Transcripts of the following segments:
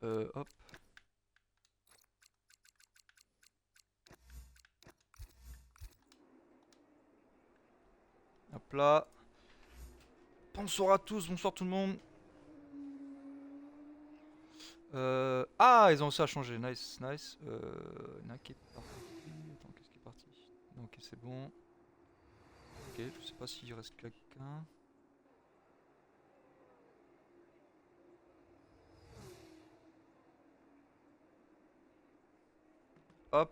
Hop. Hop là. Bonsoir à tous, bonsoir tout le monde. Ah, ils ont aussi à changer. Nice, nice. Il y en a un qui est parti. Attends, qu'est-ce qui est parti? Non, ok, c'est bon. Ok, je sais pas s'il reste quelqu'un. Hop.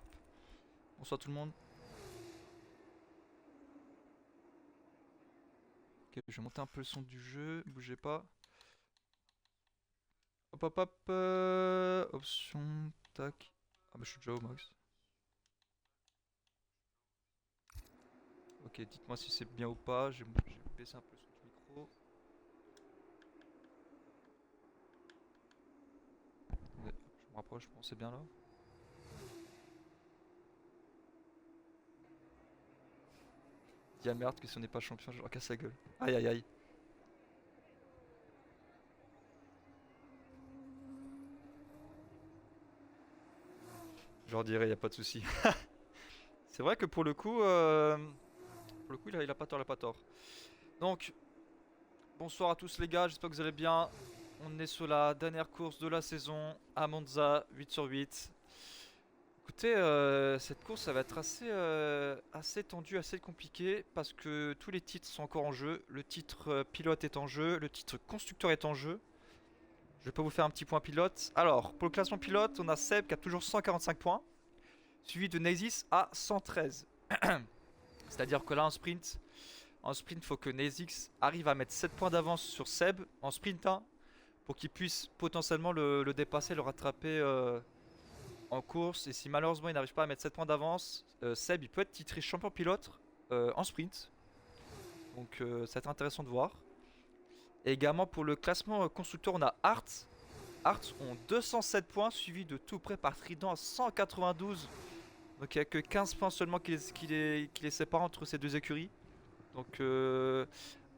Bonsoir tout le monde. Ok, je vais monter un peu le son du jeu. Bougez pas. Hop, hop, hop. Option. Tac. Ah, bah, je suis déjà au max. Ok, dites-moi si c'est bien ou pas. Je vais baisser un peu le son du micro. Attendez, hop, je me rapproche, bon, c'est bien là. Dis à merde que si on n'est pas champion, je leur casse la gueule. Aïe aïe aïe. Je leur dirai, y a pas de souci. C'est vrai que pour le coup, il a pas tort, il a pas tort. Donc, bonsoir à tous les gars, j'espère que vous allez bien. On est sur la dernière course de la saison à Monza, 8 sur 8. Écoutez, cette course, ça va être assez tendue, assez compliquée, parce que tous les titres sont encore en jeu. Le titre pilote est en jeu, le titre constructeur est en jeu. Je vais pas vous faire un petit point pilote. Alors, pour le classement pilote, on a Seb qui a toujours 145 points, suivi de Nesis à 113. C'est-à-dire que là, en sprint, il faut que Nesis arrive à mettre 7 points d'avance sur Seb en sprint 1 pour qu'il puisse potentiellement le dépasser, le rattraper en course. Et si malheureusement il n'arrive pas à mettre 7 points d'avance, Seb il peut être titré champion pilote en sprint. Donc ça va être intéressant de voir. Et également pour le classement constructeur, on a Hart. Hart ont 207 points, suivi de tout près par Trident à 192. Donc il n'y a que 15 points seulement qui les séparent entre ces deux écuries. Donc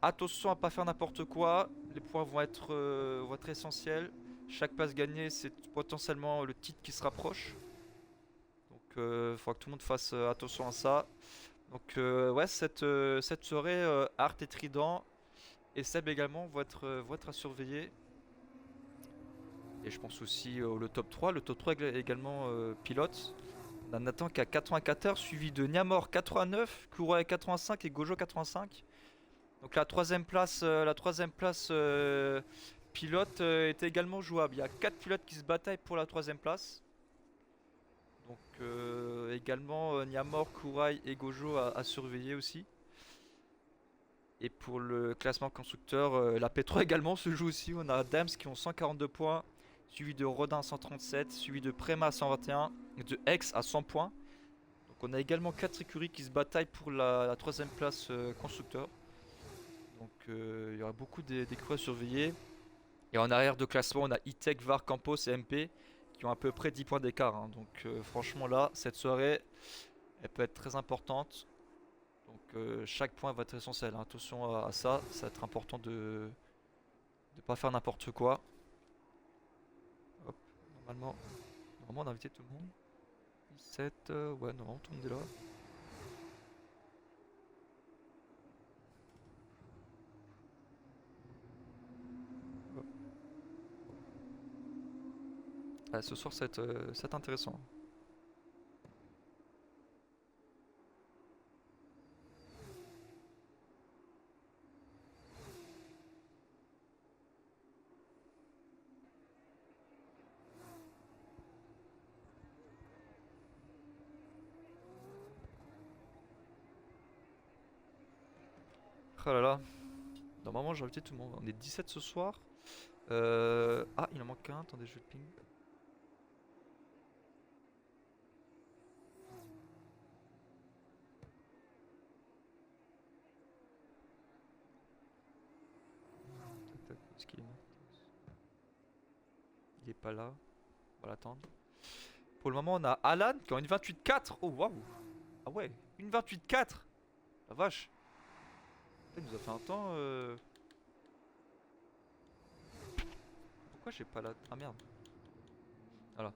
attention à pas faire n'importe quoi. Les points vont être essentiels. Chaque passe gagnée, c'est potentiellement le titre qui se rapproche. Donc il faudra que tout le monde fasse attention à ça. Donc ouais, cette soirée, Art et Trident et Seb également vont être à surveiller. Et je pense aussi le top 3. Le top 3 également pilote. On a Nathan qui a 94, suivi de Niamor 89, Kuroy 85 et Gojo 85. Donc la troisième place pilote est également jouable. Il y a 4 pilotes qui se bataillent pour la troisième place. Donc également Niamor, Kurai et Gojo à surveiller aussi. Et pour le classement constructeur, la P3 également se joue aussi. On a Dams qui ont 142 points, suivi de Rodin 137, suivi de Prema 121 et de X à 100 points. Donc on a également 4 écuries qui se bataillent pour la troisième place constructeur. Donc il y aura beaucoup d'écuries à surveiller. Et en arrière de classement, on a E-Tech, VAR, Campos et MP qui ont à peu près 10 points d'écart, hein. Donc franchement là, cette soirée, elle peut être très importante. Donc chaque point va être essentiel, hein. Attention à ça, ça va être important de ne pas faire n'importe quoi. Hop, normalement on a invité tout le monde. 17, ouais, normalement tout le monde est là. Hop. Ah, ce soir ça va être intéressant. Oh là là, normalement j'ai invité tout le monde. On est 17 ce soir. Ah, il en manque un, attendez, je le ping. Tac, tac, où est-ce qu'il est Martins? Il est pas là, on va l'attendre. Pour le moment, on a Alan qui a une 28-4. Oh waouh! Ah ouais, une 28-4! La vache! Il nous a fait un temps. Pourquoi j'ai pas la. Ah merde. Voilà.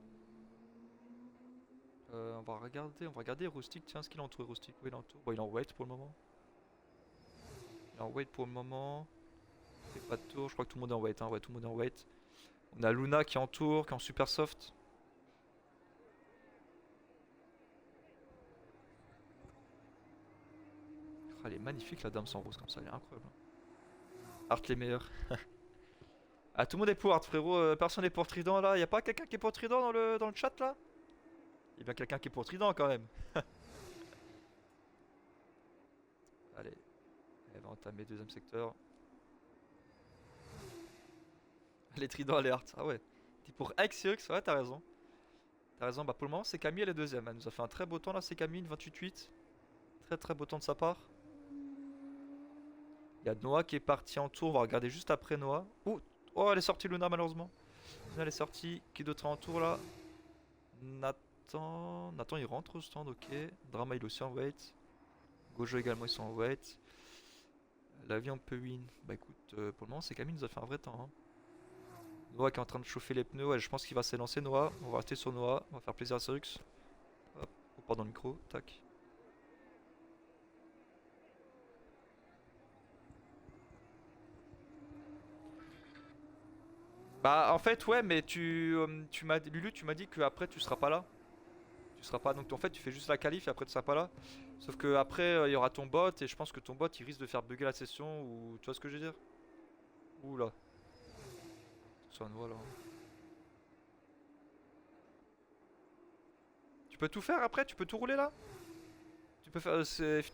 On va regarder Rustic, tiens, ce qu'il a entouré Rustic. Oui, il est en tour. Bon, il est en wait pour le moment. Il est en wait pour le moment. Il fait pas de tour, je crois que tout le monde est en wait, hein. Ouais, tout le monde est en wait. On a Luna qui est en tour, qui est en super soft. Ah, elle est magnifique la dame sans rose comme ça, elle est incroyable. Art les meilleurs. Ah, tout le monde est pour Art, frérot. Personne n'est pour Trident là. Y a pas quelqu'un qui est pour Trident dans le chat là? Y a bien quelqu'un qui est pour Trident quand même. Allez, elle va entamer deuxième secteur. Les Trident, allez Art. Ah ouais. T'es pour Xux, ouais, t'as raison. T'as raison, bah pour le moment, c'est Camille, elle est deuxième. Elle nous a fait un très beau temps là, c'est Camille, 28-8. Très très beau temps de sa part. Il y a Noah qui est parti en tour, on va regarder juste après Noah. Ouh, oh, elle est sortie Luna malheureusement. Luna elle est sortie. Qui d'autre est en tour là? Nathan. Nathan il rentre au stand, ok. Drama il est aussi en wait. Gojo également ils sont en wait. La vie on peut win. Bah écoute, pour le moment c'est Camille nous a fait un vrai temps, hein. Noah qui est en train de chauffer les pneus, ouais, je pense qu'il va s'élancer Noah. On va rester sur Noah, on va faire plaisir à Cyrux. Hop, on part dans le micro, tac. Bah en fait ouais mais tu m'as Lulu tu m'as dit que après tu seras pas là. Tu seras pas donc en fait tu fais juste la qualif et après tu seras pas là. Sauf que après il y aura ton bot et je pense que ton bot il risque de faire bugger la session ou tu vois ce que je veux dire? Ouh là. Soit voilà. Tu peux tout faire après, tu peux tout rouler là? Tu peux faire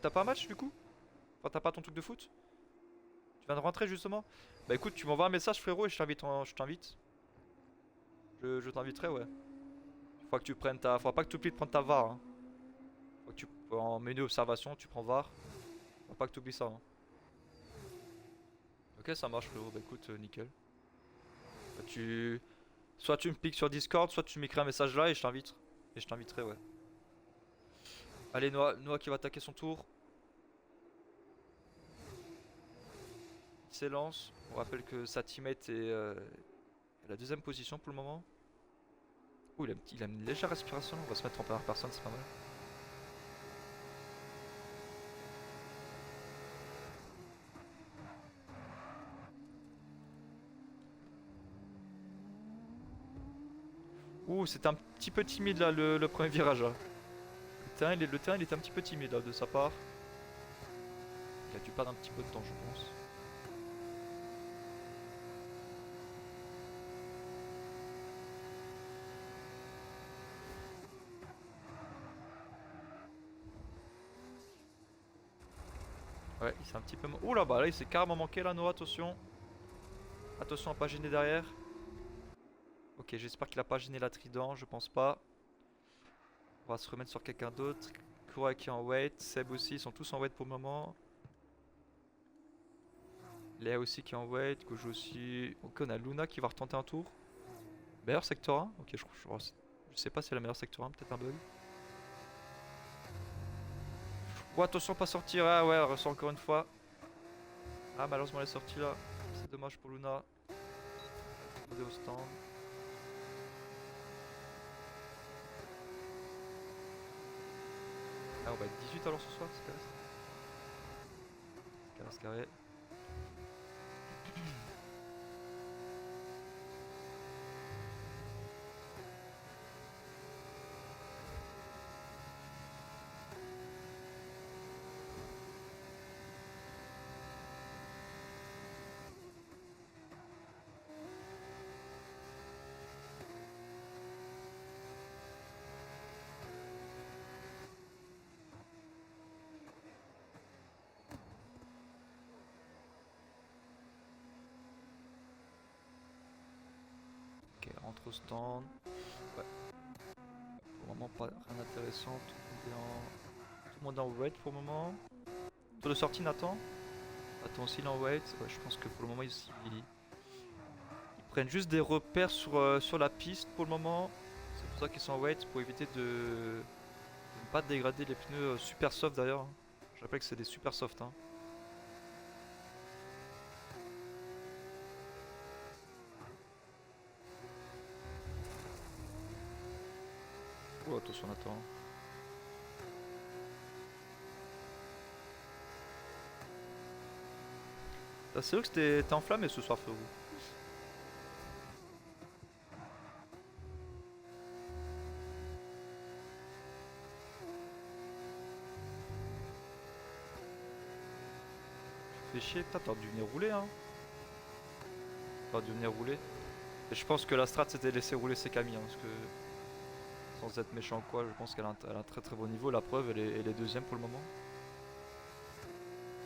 t'as pas un match du coup? Enfin t'as pas ton truc de foot? Tu viens de rentrer justement? Bah écoute tu m'envoies un message frérot et je t'invite je t'invite. Je t'inviterai ouais. Faut que tu prennes ta. Faut pas que tu oublies de prendre ta VAR, hein. Faut que tu. En menu observation, tu prends VAR. Faut pas que tu oublies ça, hein. Ok, ça marche, frérot. Bah écoute, nickel. Bah, soit tu me piques sur Discord, soit tu m'écris un message là et je t'invite. Et je t'inviterai, ouais. Allez, Noah qui va attaquer son tour. Il s'élance. On rappelle que sa teammate est à la deuxième position pour le moment. Ouh, il a une légère respiration. On va se mettre en première personne, c'est pas mal. Ouh, c'était un petit peu timide là, le premier virage là. Le terrain il était un petit peu timide là de sa part. Il a dû perdre un petit peu de temps, je pense. Ouais, il s'est un petit peu. Ouh là, bah là, il s'est carrément manqué là, Noah, attention. Attention à pas gêner derrière. Ok, j'espère qu'il a pas gêné la Trident, je pense pas. On va se remettre sur quelqu'un d'autre. Kura qui est en wait, Seb aussi, ils sont tous en wait pour le moment. Léa aussi qui est en wait, Gojo aussi. Ok, on a Luna qui va retenter un tour. Meilleur secteur 1. Ok, je sais pas si c'est la meilleure secteur 1, peut-être un bug. Oh, attention, pas sortir. Ah ouais, elle ressort encore une fois. Ah, malheureusement, elle est sortie là. C'est dommage pour Luna. On est au stand. Ah, on va être 18 alors ce soir, c'est carré. C'est carré, c'est carré. Ok, rentre au stand. Ouais. Pour le moment, pas rien d'intéressant. Tout le monde est en wait pour le moment. Tour de sortie, Nathan. Nathan aussi, il est en wait. Ouais, je pense que pour le moment, ils prennent juste des repères sur la piste pour le moment. C'est pour ça qu'ils sont en wait, pour éviter de ne pas dégrader les pneus super soft d'ailleurs, hein. Je rappelle que c'est des super soft, hein. Oh, attention, Nathan. Ah, c'est vrai que t'es enflammé ce soir, frérot. Fais chier, putain, t'aurais dû venir rouler, hein. T'aurais dû venir rouler. Et je pense que la strat c'était de laisser rouler ses Camille, hein, parce que sans être méchant ou quoi, je pense qu'elle a, elle a un très très bon niveau. La preuve, elle est deuxième pour le moment.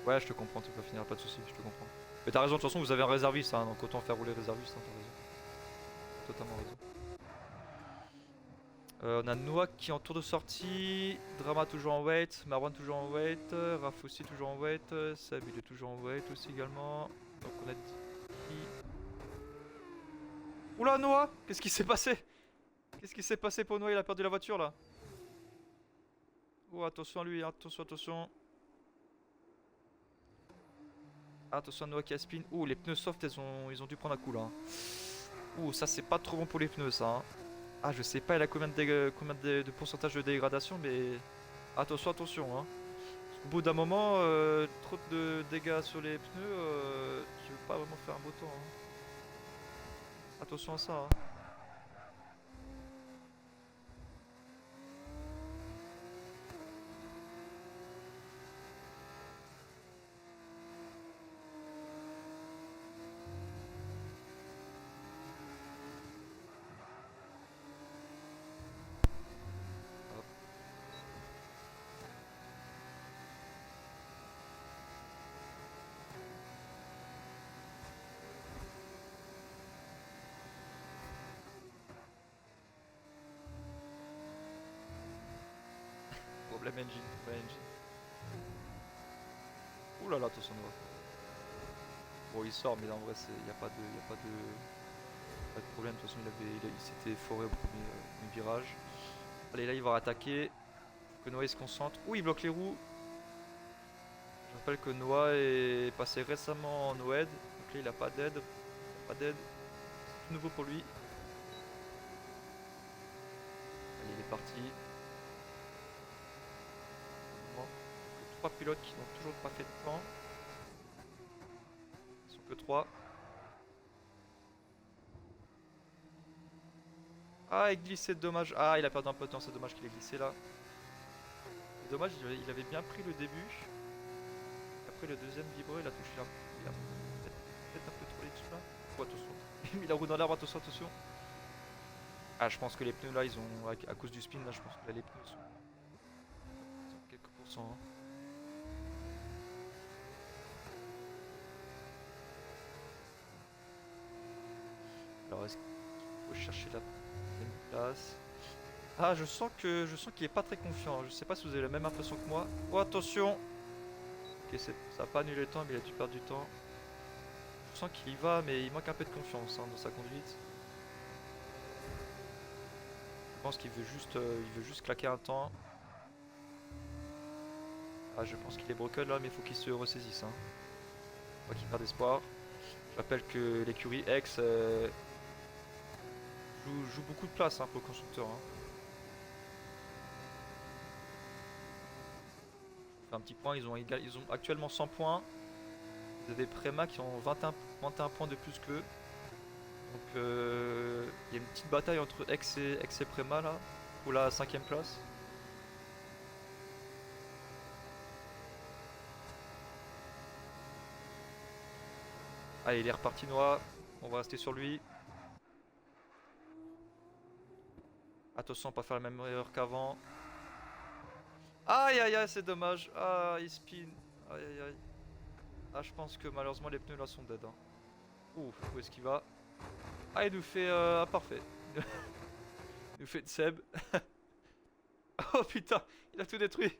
Ouais, je te comprends, tu vas finir, pas de soucis, je te comprends. Mais t'as raison, de toute façon, vous avez un réserviste, hein, donc autant faire rouler réserviste, hein, t'as raison. Totalement raison. On a Noah qui est en tour de sortie, Drama toujours en wait, Marwan toujours en wait, Raph aussi toujours en wait, Seb il est toujours en wait aussi également. Donc on a dit... Oula Noah, qu'est-ce qui s'est passé? Qu'est-ce qui s'est passé pour Noah? Il a perdu la voiture là. Oh attention à lui, attention, attention. Attention à Noah qui a spin. Ouh les pneus soft ils ont dû prendre un coup là. Ouh ça c'est pas trop bon pour les pneus ça, hein. Ah je sais pas il a combien de pourcentage de dégradation mais... Attention, attention hein. Au bout d'un moment, trop de dégâts sur les pneus, tu veux pas vraiment faire un beau temps, hein. Attention à ça, hein. Hop. Problème engine, problème engine. Ouh là là, attention Noah. Bon il sort mais en vrai il y a pas pas de problème. De toute façon il s'était foré au premier virage. Allez là il va attaquer. Faut que Noah il se concentre. Ouh il bloque les roues. Je rappelle que Noah est passé récemment en OED. Donc là il a pas d'aide. Pas d'aide. C'est tout nouveau pour lui. Allez il est parti. Bon. Trois pilotes qui n'ont toujours pas fait de temps. Ils sont que 3. Ah, il glissait, dommage. Ah, il a perdu un peu de temps, c'est dommage qu'il ait glissé là. C'est dommage, il avait bien pris le début. Après le deuxième vibreur, il a touché il a peut-être un peu trop les dessus là. Oh, attention. Il a mis la roue dans l'arbre, attention, attention. Ah, je pense que les pneus là, ils ont. À cause du spin là, je pense que là, les pneus sont quelques pourcents, hein. Alors, est-ce qu'il faut chercher la deuxième place? Ah, je sens qu'il est pas très confiant. Je sais pas si vous avez la même impression que moi. Oh, attention! Ok, ça a pas annulé le temps, mais il a dû perdre du temps. Je sens qu'il y va, mais il manque un peu de confiance, hein, dans sa conduite. Je pense il veut juste claquer un temps. Ah, je pense qu'il est broken là, mais il faut qu'il se ressaisisse, hein. Pas qu'il perde espoir. Je rappelle que l'écurie X joue beaucoup de place, hein, pour le constructeur, hein. Je fais un petit point, ils ont actuellement 100 points. Vous avez Prema qui ont 21 points de plus qu'eux. Donc il y a une petite bataille entre X et Prema là, pour la 5ème place. Allez, il est reparti Noah, on va rester sur lui. Attention, pas faire la même erreur qu'avant. Aïe aïe aïe, c'est dommage. Ah, il spin. Aïe aïe aïe. Ah, je pense que malheureusement les pneus là sont dead, hein. Ouh, où est-ce qu'il va? Ah, il nous fait... Ah, parfait. Il nous fait de Seb. Oh putain, il a tout détruit.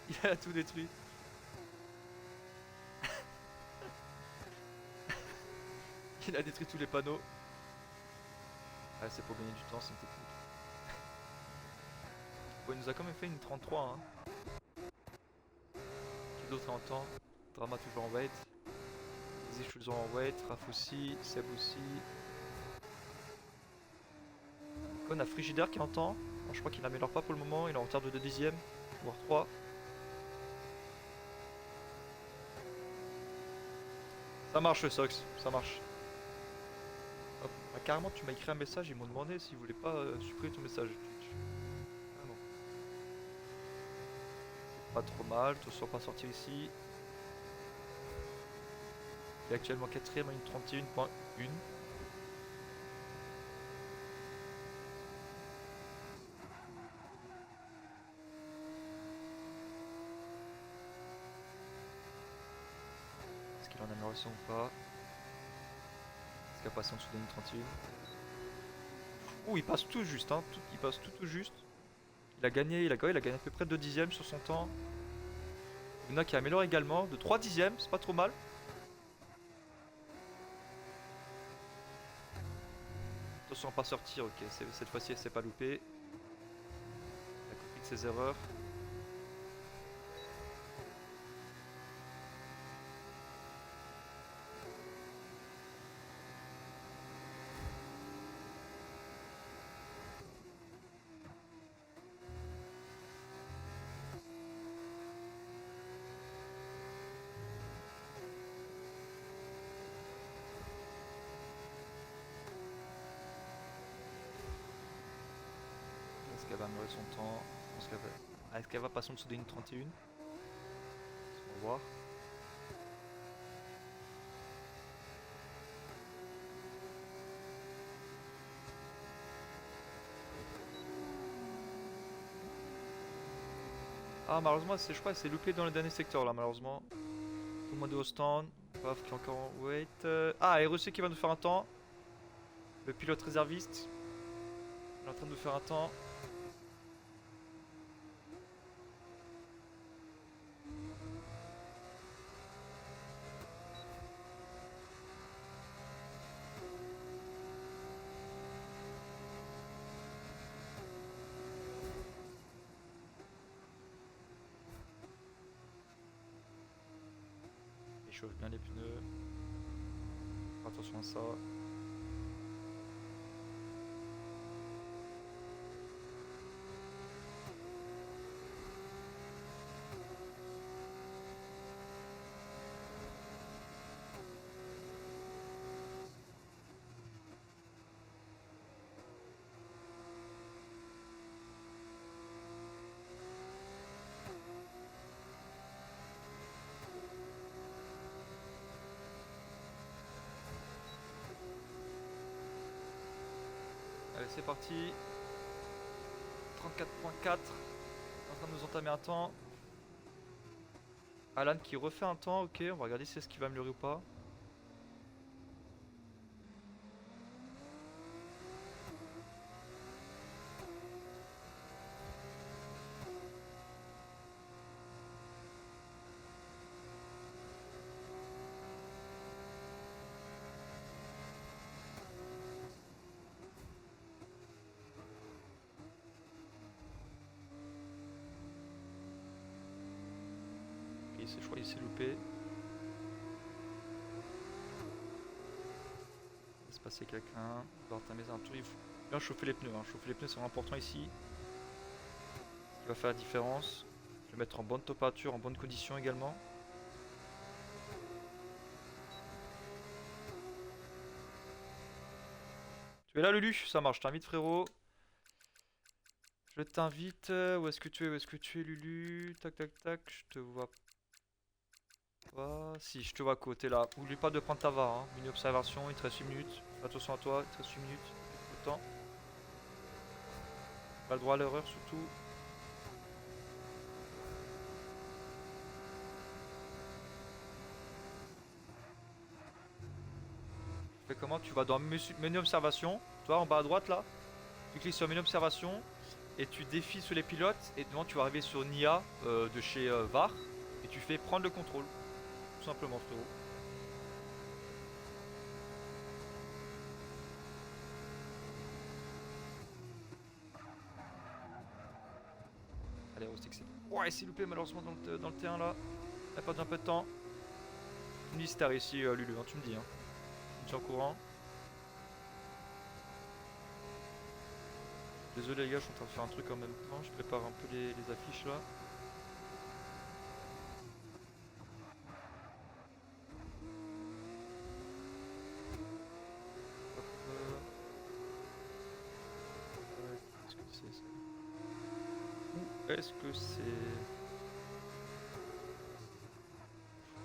Il a tout détruit. Il a détruit tous les panneaux. Ah, c'est pour gagner du temps, c'est une technique. Bon, il nous a quand même fait une 33, hein. Qui d'autre est en temps? Drama toujours en wait. Easy toujours en wait. Raph aussi. Seb aussi. On a Frigidaire qui est en temps. Alors, je crois qu'il n'améliore pas pour le moment, il est en retard de 2 dixièmes, voire 3. Ça marche le Sox, ça marche. Hop. Ah, carrément tu m'as écrit un message, ils m'ont demandé s'ils voulaient pas supprimer ton message Twitch. Ah non. Pas trop mal, te sois pas sortir ici. Il est actuellement 4ème à une 31.1. Est-ce qu'il en a amélioration ou pas? Est-ce qu'il a passé en dessous de la ligne 31? Ouh, il passe tout juste, hein. Il passe tout juste. Il a gagné, il a gagné à peu près 2 dixièmes sur son temps. Luna qui améliore également de 3 dixièmes, c'est pas trop mal. Attention à pas sortir, ok, cette fois-ci elle s'est pas loupée. Elle a compris de ses erreurs. Est-ce qu'elle va améliorer son temps? Est-ce qu'elle va passer en dessous des 1,31? On va voir. Ah, malheureusement, je crois que c'est loupé dans le dernier secteur là, malheureusement. Tout le monde est au stand. Paf, qui est encore en wait. Ah, REC qui va nous faire un temps. Le pilote réserviste. Il est en train de nous faire un temps. Il chauffe bien les pneus. Attention à ça. Allez, c'est parti. 34.4. En train de nous entamer un temps. Alan qui refait un temps, ok, on va regarder si c'est ce qui va améliorer ou pas. Ok, je crois qu'il s'est loupé. Il va se passer quelqu'un. Il va entamer un tour. Il faut bien chauffer les pneus. Hein. Chauffer les pneus, c'est vraiment important ici. Ce qui va faire la différence. Je vais mettre en bonne température, en bonne condition également. Tu es là, Lulu? Ça marche, je t'invite, frérot. Je t'invite. Où est-ce que tu es? Où est-ce que tu es, Lulu? Tac, tac, tac. Je te vois pas. Si, je te vois à côté là. N'oublie pas de prendre ta VAR. Hein. Une observation, il te reste 8 minutes. Attention à toi, il te reste 8 minutes. Beaucoup de temps. Pas le droit à l'erreur surtout. Tu fais comment? Tu vas dans menu observation. Tu vois en bas à droite là. Tu cliques sur menu observation. Et tu défiles sur les pilotes. Et devant tu vas arriver sur NIA de chez VAR. Et tu fais prendre le contrôle. Tout simplement, frérot. Allez, Rustic, c'est... Ouais, c'est loupé malheureusement dans le T1 là. Il a perdu un peu de temps. Tu me dis si t'as réussi, Lulu, hein, tu me dis. Hein. Tu me tiens au courant. Désolé les gars, je suis en train de faire un truc en même temps. Je prépare un peu les affiches là. Hop, est-ce que c'est ça? Ou est-ce que c'est...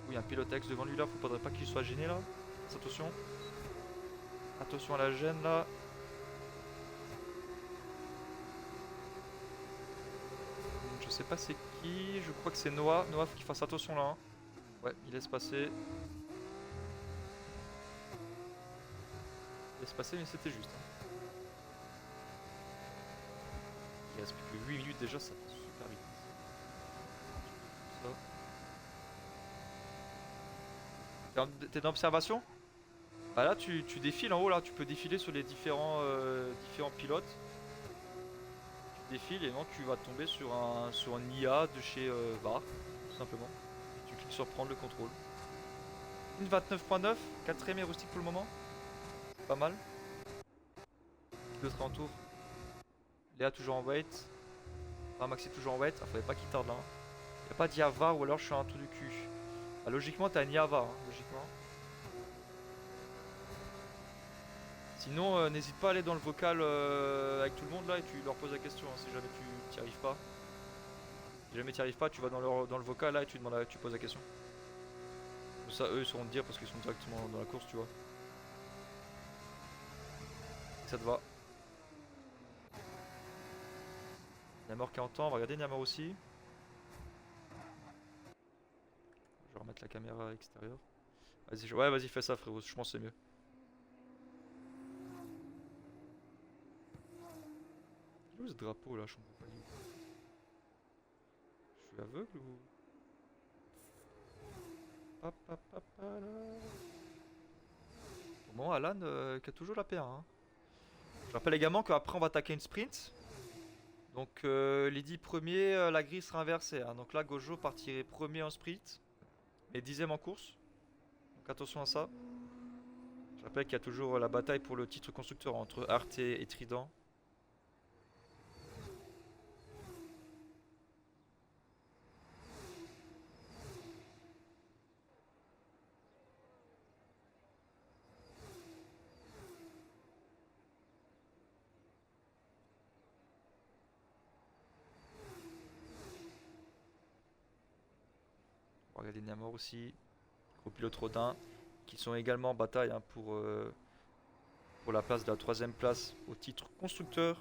Oui, il y a un pilote devant lui là, faudrait pas qu'il soit gêné là. Attention. Attention à la gêne là. Je sais pas c'est qui, je crois que c'est Noah. Noah, faut qu'il fasse attention là. Hein. Ouais, il laisse passer. Il laisse passer, mais c'était juste. Hein. Il reste plus que 8 minutes déjà, ça passe super vite. T'es dans l'observation? Bah là, tu défiles en haut là, tu peux défiler sur les différents pilotes. Tu défiles et non, tu vas tomber sur un IA de chez VAR, tout simplement. Tu cliques sur prendre le contrôle. Une 29.9, 4ème et rustique pour le moment. Pas mal. Le train en tour. Léa toujours en wait. Ah, Maxi toujours en wait. Ah, fallait pas qu'il tarde là. Hein. Y'a pas d'IA VAR ou alors je suis un trou du cul. Ah, logiquement, t'as un IA VAR, hein, logiquement. Sinon, n'hésite pas à aller dans le vocal avec tout le monde là et tu leur poses la question hein, si jamais tu t'y arrives pas. Si jamais t'y arrives pas, tu vas dans le vocal là et tu poses la question. Comme ça, eux ils sauront te dire parce qu'ils sont directement dans la course, tu vois. Et ça te va. Niamor qui entend, on va regarder Niamor aussi. Je vais remettre la caméra extérieure. Vas-y, ouais, vas-y, fais ça frérot, je pense que c'est mieux. Il est où ce drapeau là, je comprends pas. Je suis aveugle ou... Bon, Alan qui a toujours la P1. Hein. Je rappelle également qu'après on va attaquer une sprint. Donc les 10 premiers, la grille sera inversée. Hein. Donc là, Gojo partirait premier en sprint et 10ème en course. Donc attention à ça. Je rappelle qu'il y a toujours la bataille pour le titre constructeur entre Arte et Trident. On va regarder Namor aussi. Gros pilote Rodin. Qui sont également en bataille hein, pour la place de la 3ème place au titre constructeur.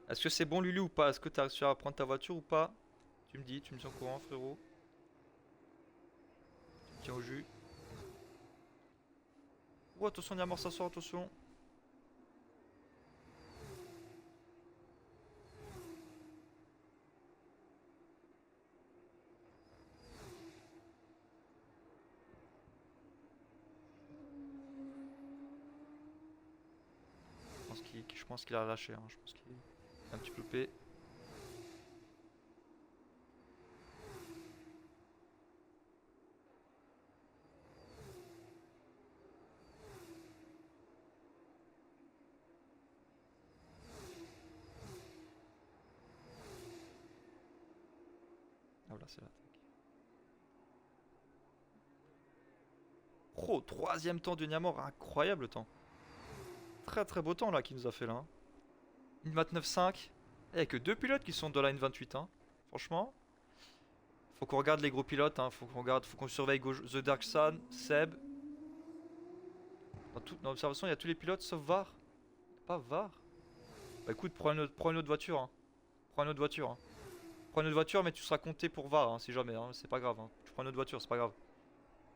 Est-ce que c'est bon Lulu ou pas? Est-ce que tu as réussi à prendre ta voiture ou pas? Tu me dis, tu me tiens au courant frérot. Tu me tiens au jus. Oh attention, Niamor ça sort, attention. Je pense qu'il a lâché, hein. Je pense qu'il est un petit peu P. Ah voilà, c'est l'attaque. Oh, 3ème temps de Niamor, incroyable temps. Très très beau temps là qu'il nous a fait là. Hein. Une 29.5. Il n'y a que 2 pilotes qui sont dans la une 28. Hein. Franchement. Faut qu'on regarde les gros pilotes. Hein. Faut qu'on surveille The Dark Sun, Seb. Dans l'observation, il y a tous les pilotes sauf VAR. Pas VAR. Bah écoute, prends une autre voiture. Hein. Prends une autre voiture. Hein. Prends une autre voiture, mais tu seras compté pour VAR hein, si jamais. Hein. C'est pas grave. Hein. Tu prends une autre voiture, c'est pas grave.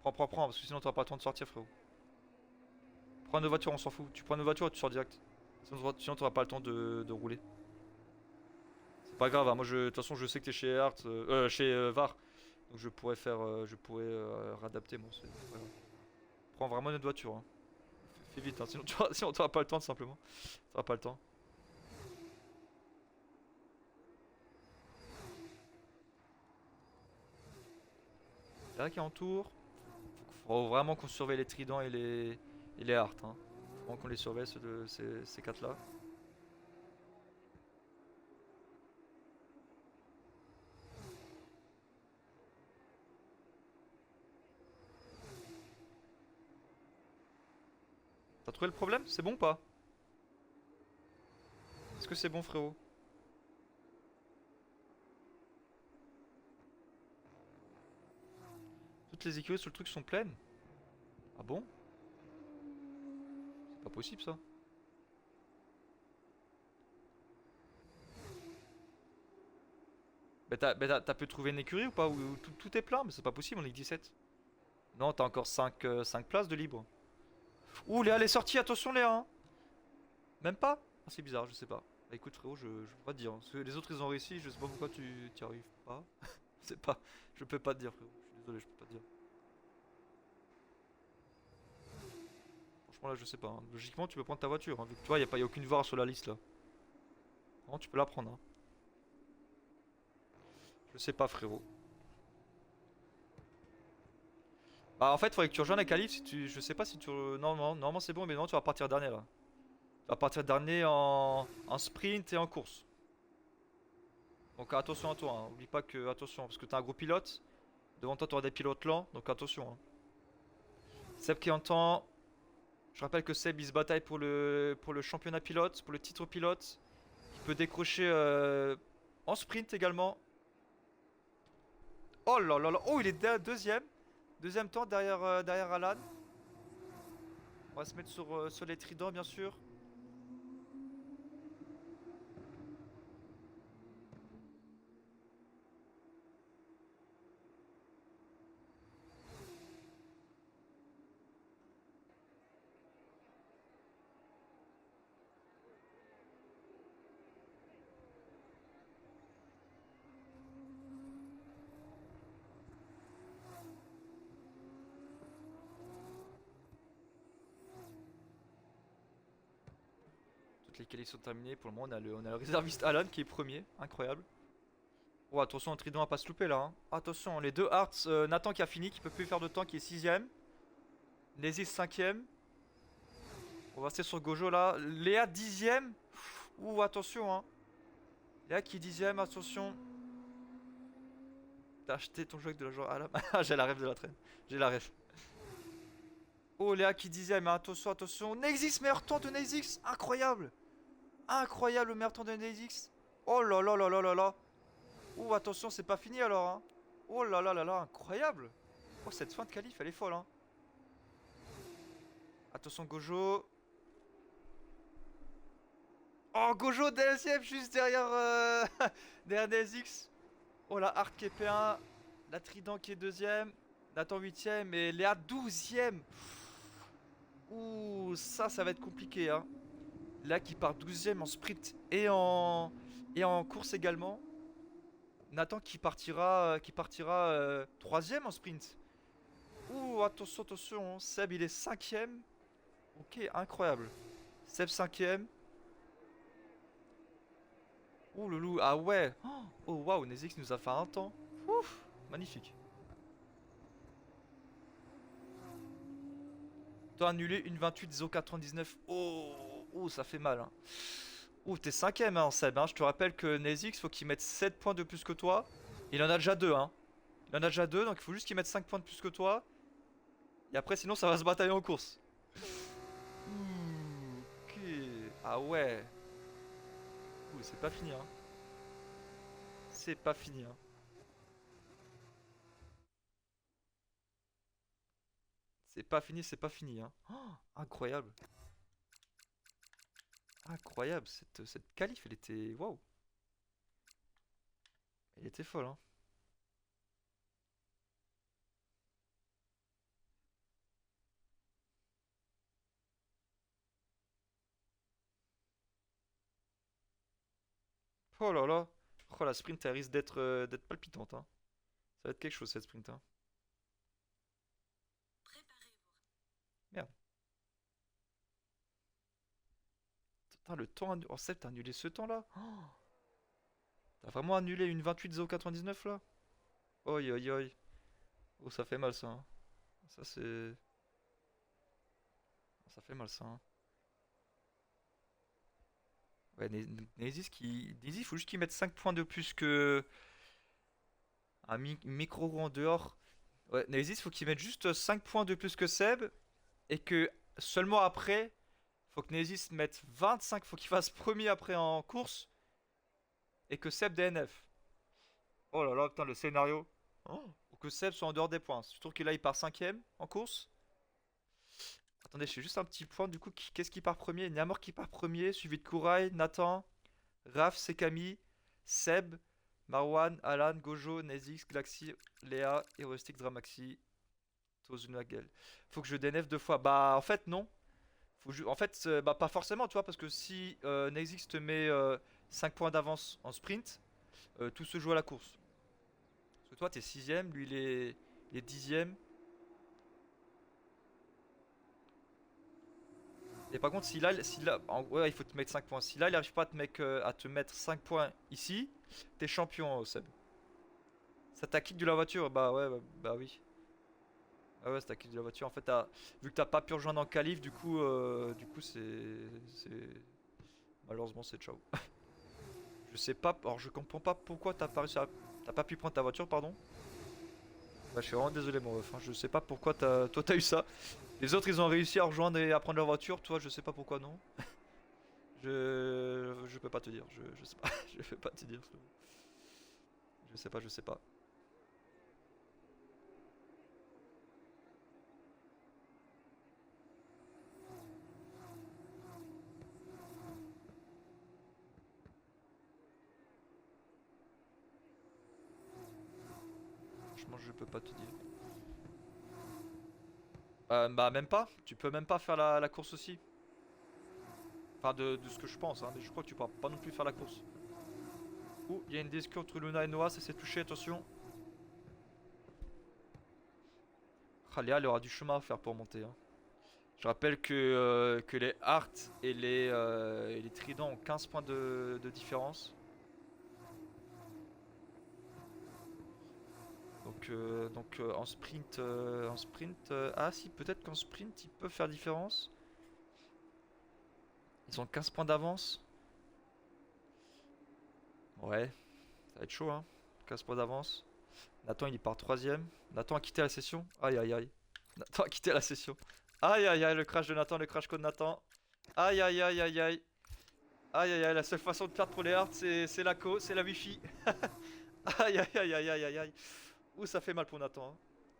Prends, parce que sinon t'auras pas le temps de sortir, frérot. Prends une autre voiture, on s'en fout. Tu prends une autre voiture et tu sors direct. Sinon t'auras pas le temps de rouler. C'est pas grave, hein, moi de toute façon je sais que t'es chez Art, chez VAR. Donc je pourrais réadapter moi. C'est pas grave. Prends vraiment une autre voiture, hein. Fais vite, hein, sinon t'auras pas le temps tout simplement. T'auras pas le temps. Là qui est en tour. Faut vraiment qu'on surveille les tridents et les Art, hein. Faut vraiment qu'on les surveille ces quatre là. T'as trouvé le problème? C'est bon ou pas? Est-ce que c'est bon frérot? Toutes les écuries sur le truc sont pleines? Ah bon? C'est pas possible ça. T'as pu trouver une écurie ou pas? Où tout est plein? Mais c'est pas possible en Ligue 17. Non, t'as encore 5 places de libre. Ouh, Léa, elle est sortie, attention Léa, hein. Même pas? Ah, c'est bizarre, je sais pas. Bah écoute frérot, je peux pas te dire, hein. Parce que les autres ils ont réussi, je sais pas pourquoi tu t'y arrives pas. C'est pas. Je peux pas te dire frérot. Je suis désolé, je peux pas te dire. Franchement là je sais pas, hein. Logiquement tu peux prendre ta voiture, hein, vu que tu vois, y a aucune VAR sur la liste là. Non, tu peux la prendre, hein. Je sais pas frérot. Bah en fait faudrait que tu rejoignes la qualif si tu. Je sais pas si tu. Non, non, normalement c'est bon, mais non tu vas partir dernier là. Tu vas partir dernier en sprint et en course. Donc attention à toi, hein. Oublie pas que. Attention, parce que t'as un gros pilote. Devant toi t'auras des pilotes lents, donc attention, hein. Seb qui entend. Je rappelle que Seb il se bataille pour le championnat pilote, pour le titre pilote. Il peut décrocher en sprint également. Oh là là là. Oh, il est deuxième. Deuxième temps derrière Alan. On va se mettre sur les tridents bien sûr. Toutes les qualifs sont terminées. Pour le moment, on a le réserviste Alan qui est premier. Incroyable. Oh, attention, un trident à pas se louper là, hein. Attention, les deux Hearts. Nathan qui a fini, qui peut plus faire de temps, qui est sixième. Nézis cinquième. On va rester sur Gojo là. Léa dixième. Ouh, attention, hein. Léa qui est dixième, attention. T'as acheté ton jeu avec de la joie. Ah, j'ai la rêve de la traîne. J'ai la rêve. Oh, Léa qui disait, mais attention, attention. Nexix, meilleur temps de Nexix. Incroyable. Incroyable, le meilleur temps de Nexix. Oh là là là là là là. Oh, attention, c'est pas fini alors, hein. Oh là là là là, incroyable. Oh, cette fin de qualif, elle est folle, hein. Attention, Gojo. Oh, Gojo, DSF, juste derrière, derrière DSX. Oh, la Art qui est P1. La Trident qui est deuxième. Nathan huitième et Léa douzième. Ouh, ça va être compliqué, hein. Là qui part douzième en sprint et en course également. Nathan qui partira 3ème en sprint. Ouh, attention, attention, hein. Seb il est cinquième. Ok, incroyable. Seb cinquième. Ouh le loup, ah ouais. Oh waouh, Nezix nous a fait un temps. Ouf, magnifique. Toi annulé une 28 099. Oh, oh, ça fait mal, hein. Ouh, t'es cinquième, hein, Seb, hein. Je te rappelle que Nezix, faut qu'il mette 7 points de plus que toi. Il en a déjà 2, hein. Il en a déjà 2, donc il faut juste qu'il mette 5 points de plus que toi. Et après, sinon, ça va se batailler en course. Ouh, ok. Ah ouais. Ouh, c'est pas fini, hein. C'est pas fini, hein. C'est pas fini, c'est pas fini, hein. Oh, incroyable. Incroyable, cette qualif, elle était. Waouh. Elle était folle, hein. Oh là là. Oh, la sprint, elle risque d'être palpitante, hein. Ça va être quelque chose, cette sprint, hein. Merde. Putain, le temps... Oh, Seb, t'as annulé ce temps, là? Oh, t'as vraiment annulé une 28,099, là? Oi, oi, oi. Oh, ça fait mal, ça, hein. Ça, c'est... Ça fait mal, ça, hein. Ouais, Neziz, il faut juste qu'il mette 5 points de plus que... Un micro en dehors. Ouais, Neziz, faut qu'il mette juste 5 points de plus que Seb. Et que seulement après, faut que Neziz mette 25, faut qu'il fasse premier après en course. Et que Seb DNF. Oh là là, putain, le scénario. Oh. Ou que Seb soit en dehors des points. Surtout que là, il part cinquième en course. Attendez, je fais juste un petit point. Du coup, qu'est-ce qui part premier? Namor qui part premier, suivi de Kurai, Nathan, Raph, Sekami, Seb, Marwan, Alan, Gojo, Nezix, Glaxi, Léa, Heroistic, Dramaxi, Tozunagel. Faut que je DNF deux fois. Bah, en fait, non. En fait, bah, pas forcément, tu vois, parce que si Nezix te met 5 points d'avance en sprint, tout se joue à la course. Parce que toi, t'es sixième, lui, il est dixième. Et par contre, ouais, il faut te mettre 5 points. Si là, il arrive pas à te mettre 5 points ici, t'es champion, Seb. Ça t'a kick de la voiture? Bah ouais, bah oui. Ah ouais, ça t'a kick de la voiture. En fait, vu que t'as pas pu rejoindre en qualif, du coup, malheureusement, c'est ciao. Je sais pas, alors je comprends pas pourquoi t'as pas pu prendre ta voiture, pardon. Bah, je suis vraiment désolé, mon ref, hein. Je sais pas pourquoi toi, t'as eu ça. Les autres, ils ont réussi à rejoindre et à prendre leur voiture. Toi, je sais pas pourquoi non. Je peux pas te dire. Je sais pas. Je peux pas te dire. Je sais pas, je sais pas. Franchement, je peux pas te dire. Bah, même pas. Tu peux même pas faire la course aussi. Enfin, de ce que je pense, hein. Mais je crois que tu pourras pas non plus faire la course. Ouh, il y a une discute entre Luna et Noah. Ça s'est touché, attention. Ah, Léa, elle aura du chemin à faire pour monter, hein. Je rappelle que les Hearts et les Tridents ont 15 points de différence. Donc, ah si, peut-être qu'en sprint, ils peuvent faire différence. Ils ont 15 points d'avance. Ouais, ça va être chaud, hein. 15 points d'avance. Nathan, il part troisième. Nathan a quitté la session. Aïe, aïe, aïe. Nathan a quitté la session. Aïe, aïe, aïe, le crash de Nathan, le crash code Nathan. Aïe, aïe, aïe, aïe, aïe. Aïe, aïe, aïe, la seule façon de perdre pour les Hearts, c'est la co, c'est la wifi. Aïe, aïe, aïe, aïe, aïe, aïe, aïe. Ouh, ça fait mal pour Nathan, hein.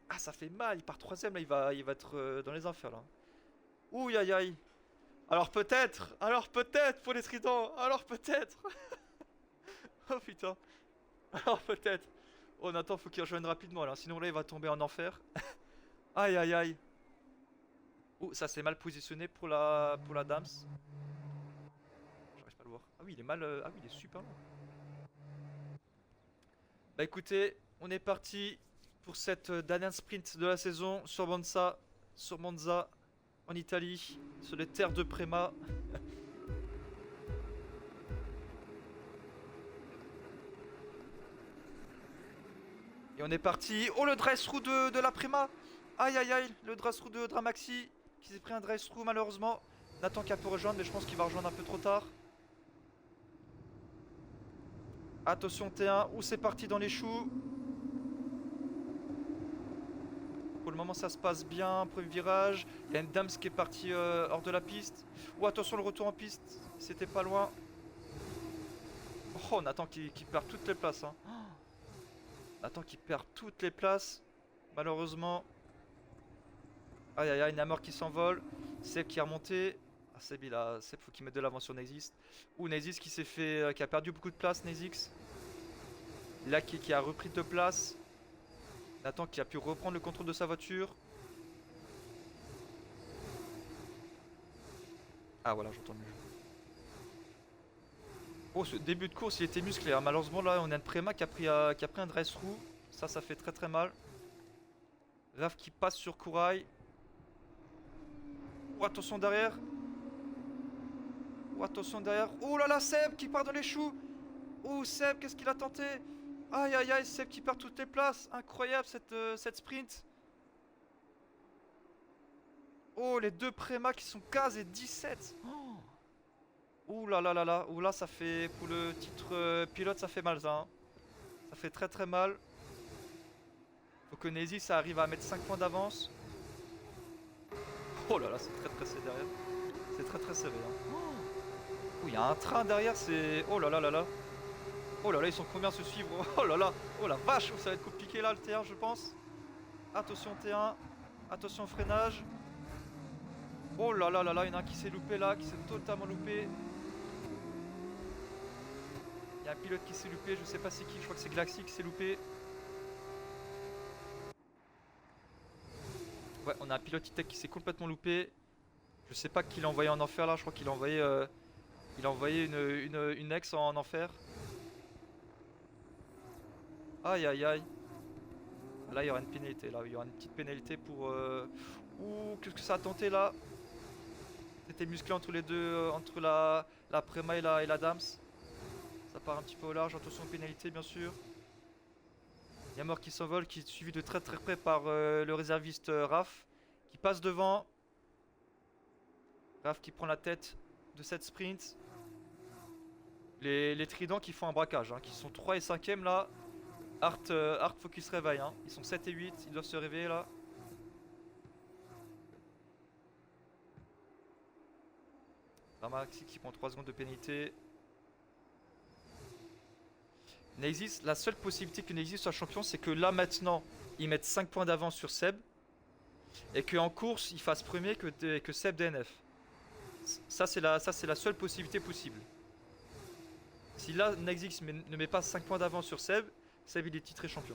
Ah, ça fait mal, il part troisième là, il va être dans les enfers là. Ouh, aïe, aïe. Alors peut-être pour les tridents, alors peut-être. Oh putain, alors peut-être. Oh Nathan, faut qu'il rejoigne rapidement là, sinon là il va tomber en enfer. Aïe, aïe, aïe. Ouh, ça s'est mal positionné pour la Dams. J'arrive pas à le voir. Ah oui, il est mal, ah oui, il est super loin. Bah écoutez, on est parti pour cette dernière sprint de la saison sur Monza, en Italie, sur les terres de Préma. Et on est parti. Oh, le drive-thru de la Préma. Aïe aïe aïe, le drive-thru de Dramaxi qui s'est pris un drive-thru malheureusement. Nathan qui a pu rejoindre, mais je pense qu'il va rejoindre un peu trop tard. Attention T1, où c'est parti dans les choux. Pour le moment ça se passe bien, premier virage. Il y a une Dams qui est partie hors de la piste. Oh attention le retour en piste, c'était pas loin. Oh Nathan qui perd toutes les places, hein. Nathan qui perd toutes les places. Malheureusement. Aïe aïe aïe, Namor qui s'envole. Seb qui est remonté. Ah Seb Seb faut qu'il mette de l'avance sur Nezix. Ou Nezix qui s'est fait. Qui a perdu beaucoup de place, Nezix. Là qui a repris de place. Nathan qui a pu reprendre le contrôle de sa voiture. Ah voilà, j'entends mieux. Oh, ce début de course, il était musclé, hein. Malheureusement, là, on a une Préma qui a pris un dress roux. Ça fait très très mal. Raf qui passe sur Kuraï. Oh, attention derrière. Oh, attention derrière. Oh là là, Seb qui part dans les choux. Oh, Seb, qu'est-ce qu'il a tenté? Aïe aïe aïe, Seb qui perd toutes les places. Incroyable cette sprint. Oh, les deux Préma qui sont 15 et 17. Oh. Ouh là là là là. Ouh là, ça fait. Pour le titre pilote, ça fait mal ça, hein. Ça fait très très mal. Faut que Nezy ça arrive à mettre 5 points d'avance. Oh là là, c'est très très serré derrière. C'est très très serré, hein. Oh, il y a un train derrière, c'est. Oh là là là là. Oh là là, ils sont combien à se suivre? Oh là là. Oh la vache, ça va être compliqué là le T1, je pense. Attention T1. Attention freinage. Oh là là là là, il y en a un qui s'est loupé là, qui s'est totalement loupé. Il y a un pilote qui s'est loupé, je sais pas c'est qui, je crois que c'est Glaxy qui s'est loupé. Ouais, on a un pilote E-Tech qui s'est complètement loupé. Je sais pas qui l'a envoyé en enfer là, je crois qu'il a envoyé, une ex en enfer. Aïe aïe aïe. Là il y aura une pénalité, là il y aura une petite pénalité pour... Ouh, qu'est-ce que ça a tenté là? C'était musclé entre les deux, entre la Prema et la Dams. Ça part un petit peu au large, attention aux pénalités bien sûr. Yamor qui s'envole, qui est suivi de très très près par le réserviste Raf. Qui passe devant. Raf qui prend la tête de cette sprint. Les tridents qui font un braquage, hein, qui sont 3 et 5ème là. Art, faut qu'ils se réveillent, hein. Ils sont 7 et 8, ils doivent se réveiller là. Ramaxi qui prend 3 secondes de pénalité. Neexis, la seule possibilité que Neexis soit champion, c'est que là maintenant, ils mettent 5 points d'avance sur Seb. Et qu'en course, il fasse premier que Seb DNF. Ça, c'est la seule possibilité possible. Si là, Neexis ne met pas 5 points d'avance sur Seb, Seb il est titré champion.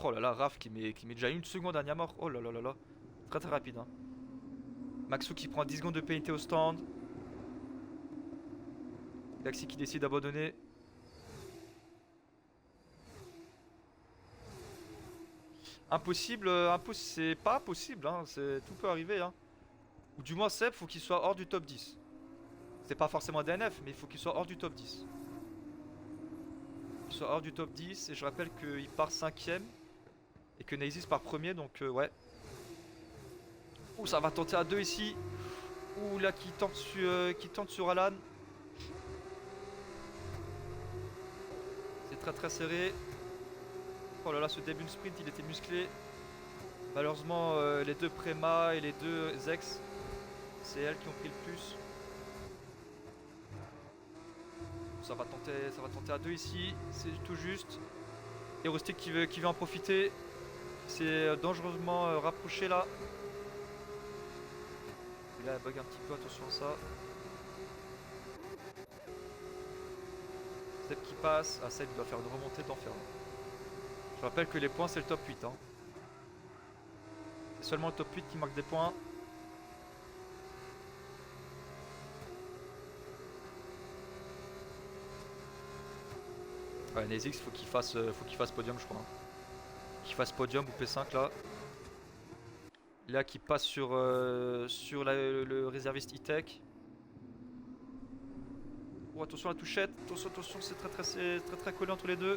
Oh là là, Raph qui met déjà une seconde à Niamor. Oh là là là là. Très très rapide, hein. Maxou qui prend 10 secondes de pénalité au stand. Gaxi qui décide d'abandonner. Impossible, c'est pas impossible, hein. Tout peut arriver, hein. Ou du moins Seb, faut qu'il soit hors du top 10. C'est pas forcément DNF, mais il faut qu'il soit hors du top 10. Il soit hors du top 10, et je rappelle qu'il part 5ème. Et que Neexis part premier, donc ouais. Ouh, ça va tenter à 2 ici. Ouh, là qui tente sur Alan. C'est très très serré. Oh là là, ce début de sprint, il était musclé. Malheureusement, les deux Préma et les deux Zex, c'est elles qui ont pris le plus. Ça va tenter à 2 ici, c'est tout juste. Et Rustic qui veut en profiter. C'est dangereusement rapproché là. Et là, elle bug un petit peu, attention à ça. Seb qui passe. Ah, Seb il doit faire une remontée d'enfer. Je rappelle que les points c'est le top 8, hein. C'est seulement le top 8 qui marque des points. Ouais, Nezix faut qu'il fasse podium je crois, hein. Qu'il fasse podium ou P5 là. Là qui passe sur le réserviste E-Tech. Oh, attention à la touchette, attention, c'est très collé entre les deux.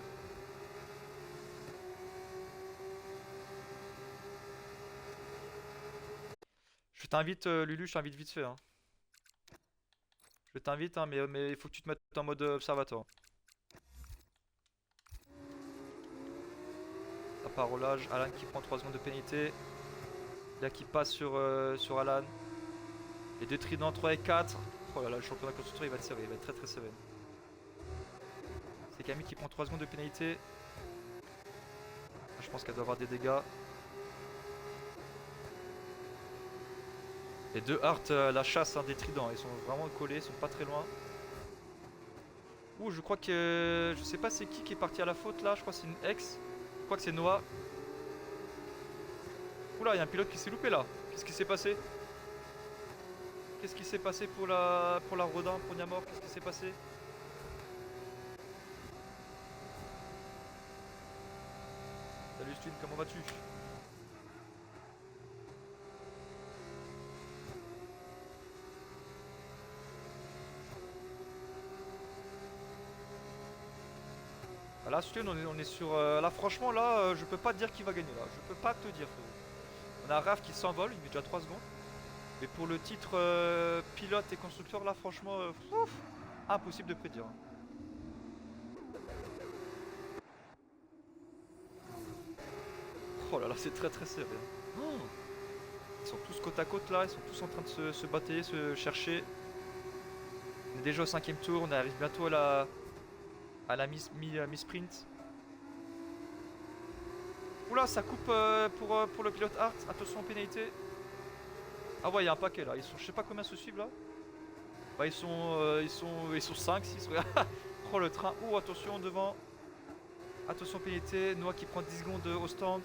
Je t'invite Lulu, je t'invite vite fait, hein. Je t'invite, hein, mais il faut que tu te mettes en mode observateur. Ça part au large, Alan qui prend 3 secondes de pénalité. Là qui passe sur Alan. Les deux tridents 3 et 4. Oh là là, le championnat constructeur il va être serré, il va être très très serré. C'est Camille qui prend 3 secondes de pénalité. Je pense qu'elle doit avoir des dégâts. Les deux Hart la chasse, hein, des tridents, ils sont vraiment collés, ils sont pas très loin. Ouh, je crois que... Je sais pas c'est qui est parti à la faute là, je crois que c'est une ex. Je crois que c'est Noah. Oula, il y a un pilote qui s'est loupé là. Qu'est-ce qui s'est passé? Qu'est-ce qui s'est passé pour la Rodin, pour Niamor? Qu'est-ce qui s'est passé? Salut Stune, comment vas-tu? Là, Stune, on est sur... là, franchement, là, je peux pas te dire qui va gagner, là. Je peux pas te dire, frérot. On a Raph qui s'envole, il met déjà 3 secondes. Mais pour le titre pilote et constructeur, là, franchement, ouf, impossible de prédire, hein. Oh là là, c'est très très serré, hein. Oh, ils sont tous côte à côte là, ils sont tous en train de se batailler, se chercher. On est déjà au 5ème tour, on arrive bientôt à la mi-sprint. Oula, ça coupe pour le pilote Hart. Attention, pénalité. Ah ouais, il y a un paquet là. Ils sont, je sais pas combien se suivent là. Bah, ils sont 5, 6. Regarde. Oh, le train. Oh, attention devant. Attention, pénalité. Noah qui prend 10 secondes au stand.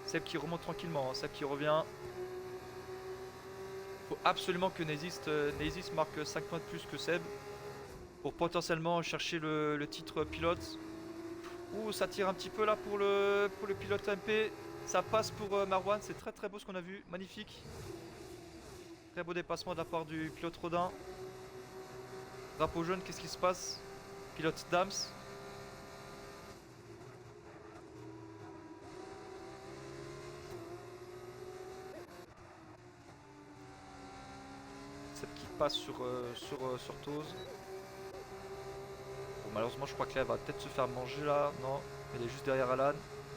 Seb qui remonte tranquillement, hein. Seb qui revient. Faut absolument que Nezis marque 5 points de plus que Seb pour potentiellement chercher le titre pilote. Ouh, ça tire un petit peu là pour le pilote MP. Ça passe pour Marwan, c'est très très beau ce qu'on a vu, magnifique. Très beau dépassement de la part du pilote Rodin. Drapeau jaune, qu'est-ce qui se passe? Pilote Dams. Celle qui passe sur Toz. Bon, malheureusement, je crois que là, elle va peut-être se faire manger là. Non, elle est juste derrière Alan.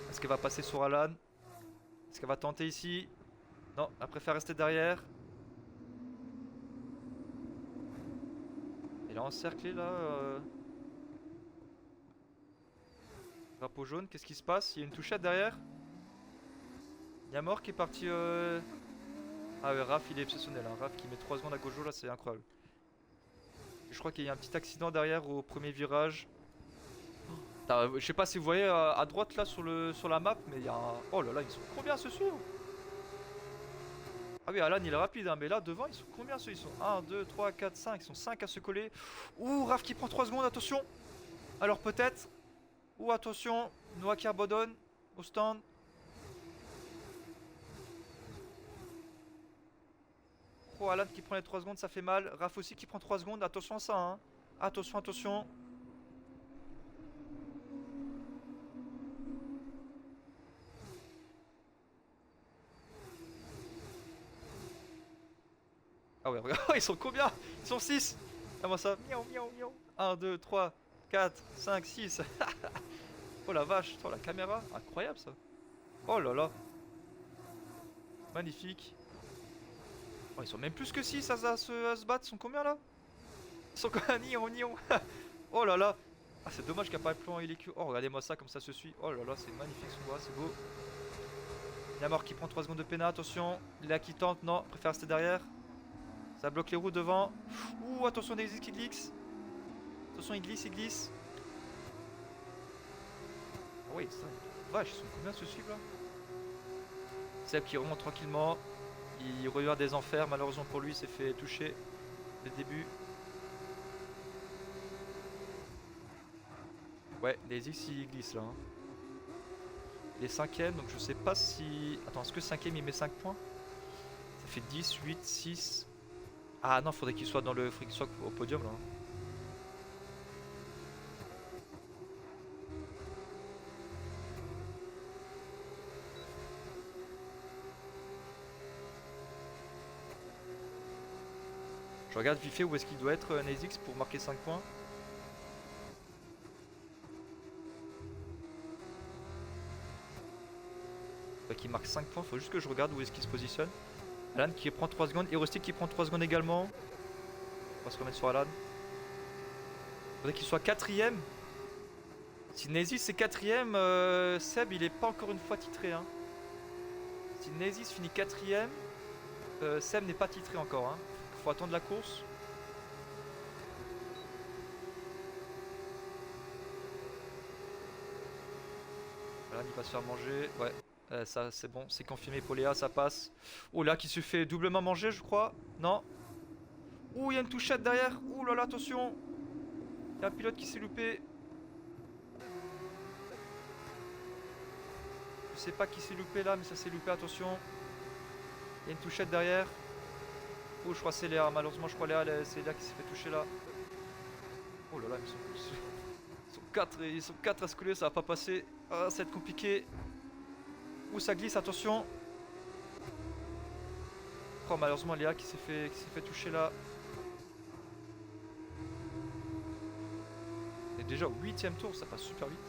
Est-ce qu'elle va passer sur Alan? Est-ce qu'elle va tenter ici? Non, elle préfère rester derrière. Elle est encerclée là. Drapeau jaune, qu'est-ce qui se passe? Il y a une touchette derrière. Yamor qui est parti. Ah ouais, Raph il est exceptionnel, hein. Raph qui met 3 secondes à Gojo là, c'est incroyable. Je crois qu'il y a un petit accident derrière au premier virage. Je sais pas si vous voyez à droite là sur la map, mais il y a un... Oh là là, ils sont combien à se suivre? Ah oui, Alan il est rapide, hein, mais là devant ils sont combien ceux? Ils sont 1, 2, 3, 4, 5, ils sont 5 à se coller. Ouh, Raph qui prend 3 secondes, attention. Alors peut-être. Ouh, attention, Noah qui abandonne au stand. Oh, Alan qui prend les 3 secondes, ça fait mal. Raph aussi qui prend 3 secondes, attention à ça, hein. Attention, attention. Ah ouais, regarde, ils sont combien? Ils sont 6. Comment ça? Miaou, miaou, miaou. 1, 2, 3, 4, 5, 6. Oh la vache, oh la caméra, incroyable ça. Oh là là. Magnifique. Oh, ils sont même plus que 6 à se battre, ils sont combien là? Ils sont combien? Nion, nion. Oh là là. Ah, c'est dommage qu'il n'y a pas le plan ILQ. Oh, regardez-moi ça comme ça se suit. Oh là là, c'est magnifique ce voit, c'est beau. Yamor qui prend 3 secondes de pénal, attention. Léa qui tente, non, préfère rester derrière. Ça bloque les roues devant. Ouh, attention, Daisy qui glisse. Attention, il glisse, il glisse. Oh oui, ça. Vache, ils sont combien se suivre là? Seb qui remonte tranquillement. Il revient des enfers, malheureusement pour lui, il s'est fait toucher dès le début. Ouais, Daisy il glisse là, hein. Il est 5ème, donc je sais pas si... Attends, est-ce que 5ème il met 5 points? Ça fait 10, 8, 6... Ah non, faudrait qu'il soit dans le... Faudrait qu'il soit au podium là, hein. Je regarde vite fait où est-ce qu'il doit être Nezix pour marquer 5 points. Faudrait qu'il marque 5 points, faut juste que je regarde où est-ce qu'il se positionne. Alan qui prend 3 secondes, Erostic qui prend 3 secondes également. On va se remettre sur Alan. Faudrait qu'il soit 4ème. Si Nezis c'est 4ème, Seb il est pas encore une fois titré, hein. Si Nezis finit 4ème, Seb n'est pas titré encore, hein. Faut attendre la course. Alan il va se faire manger. Ouais. Ça c'est bon, c'est confirmé pour Léa, ça passe. Oh là qui se fait doublement manger je crois. Non. Ouh il y a une touchette derrière. Ouh là là attention. Il y a un pilote qui s'est loupé. Je sais pas qui s'est loupé là mais ça s'est loupé attention. Il y a une touchette derrière. Oh je crois que c'est Léa, malheureusement je crois Léa c'est Léa qui s'est fait toucher là. Oh là là ils sont 4 à se coller, ça va pas passer. Ah ça va être compliqué. Ouh ça glisse attention. Oh malheureusement Léa qui s'est fait toucher là. Et déjà au 8ème tour, ça passe super vite.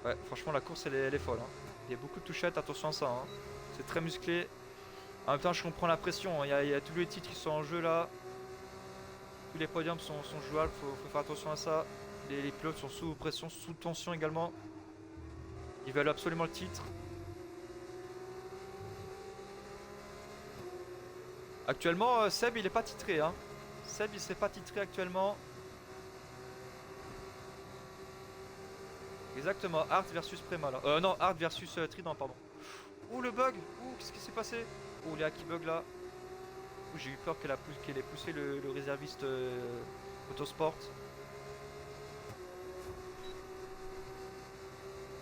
Ouais franchement la course elle est folle hein. Il y a beaucoup de touchettes, attention à ça hein. C'est très musclé. En même temps je comprends la pression, il y a tous les titres qui sont en jeu là. Tous les podiums sont jouables, faut faire attention à ça. Les pilotes sont sous pression, sous tension également. Ils veulent absolument le titre. Actuellement, Seb il est pas titré hein. Seb il s'est pas titré actuellement. Exactement, Hart versus Prema là. Non, Hart versus Trident, pardon. Ouh le bug. Ouh qu'est-ce qui s'est passé. Oh Léa qui bug là. Ouh j'ai eu peur qu'elle ait poussé le réserviste Autosport.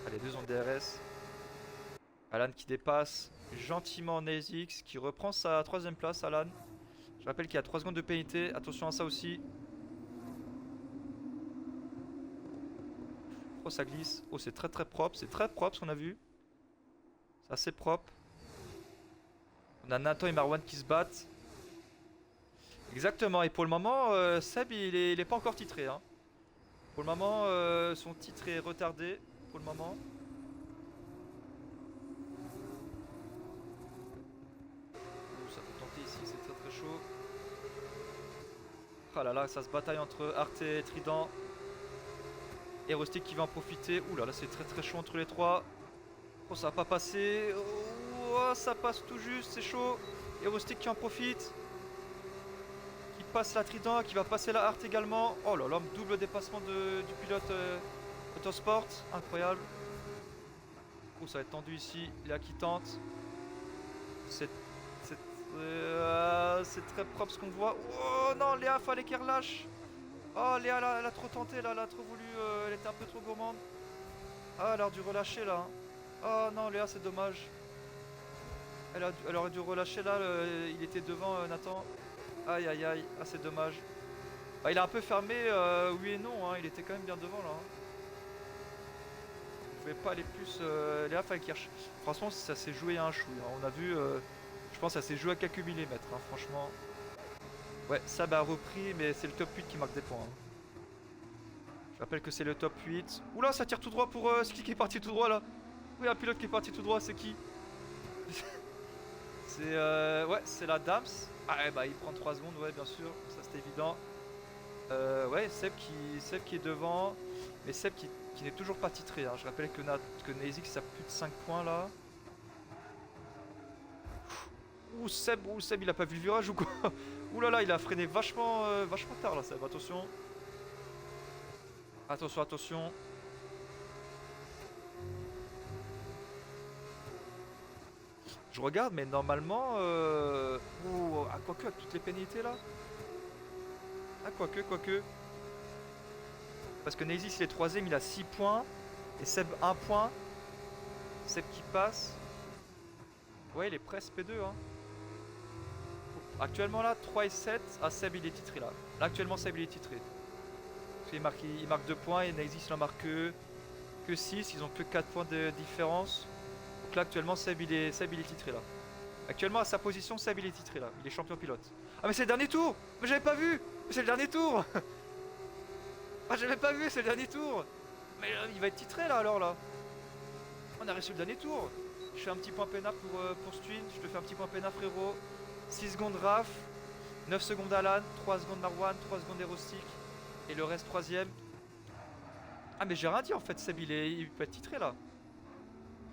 Allez, deux ont DRS. Alan qui dépasse gentiment Nezix qui reprend sa 3ème place. Alan, je rappelle qu'il y a 3 secondes de pénalité, attention à ça aussi. Oh ça glisse, oh c'est très propre, c'est très propre ce qu'on a vu. C'est assez propre. On a Nathan et Marwan qui se battent. Exactement, et pour le moment Seb il est pas encore titré hein. Pour le moment son titre est retardé pour le moment. Ça peut tenter ici, c'est très chaud. Ah là là, ça se bataille entre Arte et Trident. Et Rustic qui va en profiter. Ouh là là, c'est très chaud entre les trois. Oh, ça va pas passer. Oh, ça passe tout juste, c'est chaud. Et Rustic qui en profite. Qui passe la Trident, qui va passer la Arte également. Oh là là, double dépassement du pilote Autosport. Incroyable. Oh, ça va être tendu ici. Léa qui tente. C'est très propre ce qu'on voit. Oh non, Léa, fallait qu'elle relâche. Oh, Léa, elle a trop tenté là, elle a trop voulu. Elle était un peu trop gourmande. Ah, elle aurait dû relâcher là. Oh non, Léa, c'est dommage. Elle aurait dû relâcher là. Il était devant Nathan. Aïe aïe aïe. Ah, c'est dommage. Bah, il a un peu fermé, oui et non. Hein. Il était quand même bien devant là. Hein. Il pouvait pas aller plus. Léa, fallait qu'il recherche. Franchement, ça s'est joué à un chou. Hein. On a vu. Je pense que ça s'est joué à quelques millimètres. Hein, franchement. Ouais, Sab a repris, mais c'est le top 8 qui marque des points. Hein. Je rappelle que c'est le top 8. Oula, ça tire tout droit pour ce qui est parti tout droit là. Oui, un pilote qui est parti tout droit, c'est qui? C'est ouais, c'est la Dams. Ah ouais, bah il prend 3 secondes, ouais, bien sûr, ça c'est évident. Ouais, Seb qui est devant, mais Seb qui n'est toujours pas titré. Hein. Je rappelle que Nezix a plus de 5 points là. Ouh Seb, il a pas vu le virage ou quoi? Ouh là là, il a freiné vachement tard là, Seb, attention. Attention. Je regarde, mais normalement... Ouh, ah, quoique, avec toutes les pénalités là. Ah, quoique. Parce que Nezis il est 3ème, il a 6 points. Et Seb 1 point. Seb qui passe. Ouais, il est presque P2. Hein. Actuellement là, 3 et 7. Ah, Seb il est titré là. Là, actuellement, Seb il est titré. Parce il marque 2 points et Nezis il en marque que 6. Ils ont que 4 points de différence. Donc là, actuellement, Seb il est titré là. Actuellement, à sa position, Seb il est titré là. Il est champion pilote. Ah, mais c'est le dernier tour! Mais j'avais pas vu! Mais c'est le dernier tour! Ah, j'avais pas vu, c'est le dernier tour! Mais il va être titré là alors là! On a réussi le dernier tour! Je fais un petit point peinard pour Stuin. Je te fais un petit point peinard, frérot. 6 secondes Raph, 9 secondes Alan, 3 secondes Marwan, 3 secondes Erostic. Et le reste 3ème. Ah, mais j'ai rien dit en fait, Seb il peut être titré là.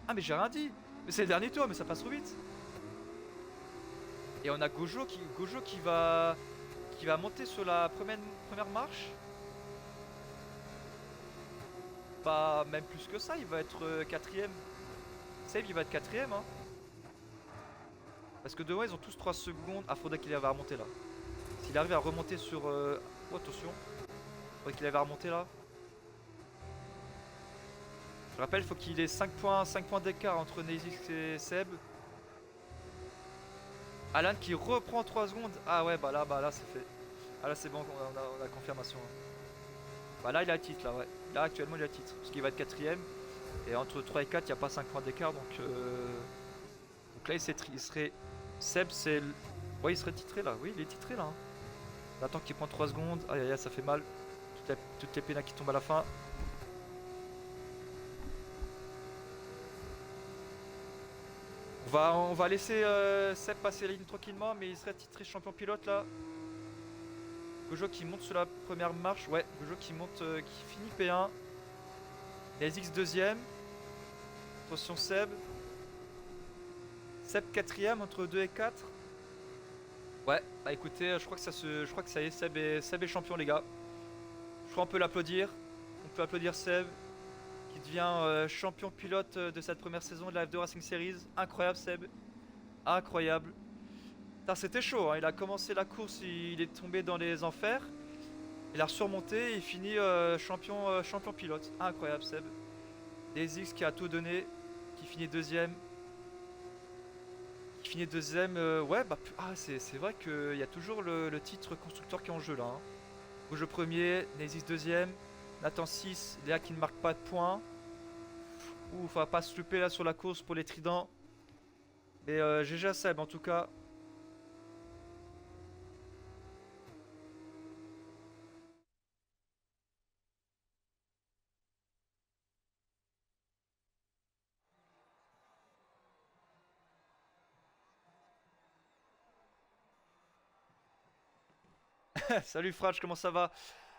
Ah, mais j'ai rien dit! Mais c'est le dernier tour, mais ça passe trop vite! Et on a Gojo qui va monter sur la première marche. pas même plus que ça, il va être quatrième. Seb, il va être quatrième, hein. Parce que devant, ils ont tous 3 secondes. Ah, faudrait qu'il arrive à remonter là. S'il arrive à remonter sur... Oh, attention. Faudrait qu'il arrive à remonter là. Je rappelle, il faut qu'il ait 5 points d'écart entre Nezix et Seb. Alan qui reprend 3 secondes. Ah ouais, bah là c'est fait. Ah là c'est bon, on a confirmation, hein. Bah là il a le titre là, ouais. Là actuellement il a le titre. Parce qu'il va être quatrième. Et entre 3 et 4, il n'y a pas 5 points d'écart. Donc là il serait... Seb c'est... Ouais, il serait titré là. Oui, il est titré là, hein. Il attend qu'il prend 3 secondes. Aïe aïe aïe, ça fait mal. Toutes les pénales qui tombent à la fin. On va laisser Seb passer la ligne tranquillement, mais il serait titré champion pilote là. Gojo qui monte sur la première marche. Ouais, Gojo qui monte, qui finit P1. NSX deuxième. Attention Seb. Seb quatrième entre 2 et 4. Ouais, bah écoutez, je crois que ça y est, Seb est champion les gars. Je crois qu'on peut l'applaudir. On peut applaudir Seb qui devient champion pilote de cette première saison de la F2 Racing Series. Incroyable Seb. Incroyable. Putain, c'était chaud, hein. Il a commencé la course, il est tombé dans les enfers. Il a surmonté et il finit champion pilote. Incroyable Seb. DSX qui a tout donné, qui finit deuxième. Ouais, bah c'est vrai qu'il y a toujours le titre constructeur qui est en jeu là, hein. Rouge premier, Nezis deuxième, Nathan 6, Léa qui ne marque pas de points. Ouf, on va pas se louper là sur la course pour les tridents. Mais GG à Seb en tout cas. Salut Frage, comment ça va?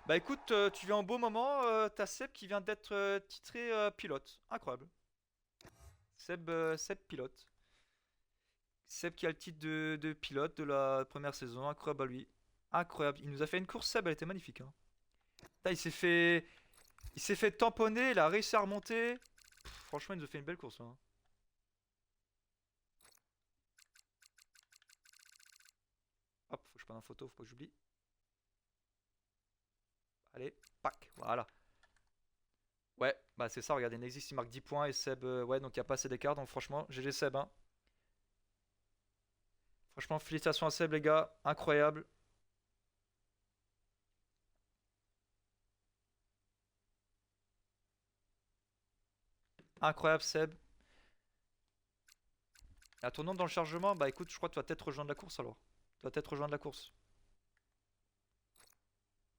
Bah écoute, tu viens en beau moment, t'as Seb qui vient d'être titré pilote. Incroyable. Seb pilote. Seb qui a le titre de pilote de la première saison. Incroyable à lui. Incroyable. Il nous a fait une course Seb, elle était magnifique, hein. Putain, il s'est fait tamponner, il a réussi à remonter. Franchement, il nous a fait une belle course, hein. Hop, faut que je prenne une photo, faut pas que j'oublie. Allez, pack, voilà. Ouais, bah c'est ça, regardez, Nexus il marque 10 points et Seb, ouais, donc il n'y a pas assez d'écart, donc franchement, GG Seb, hein. Franchement, félicitations à Seb, les gars, incroyable. Incroyable Seb. À ton nom dans le chargement, bah écoute, je crois que tu vas peut-être rejoindre la course alors. Tu vas peut-être rejoindre la course.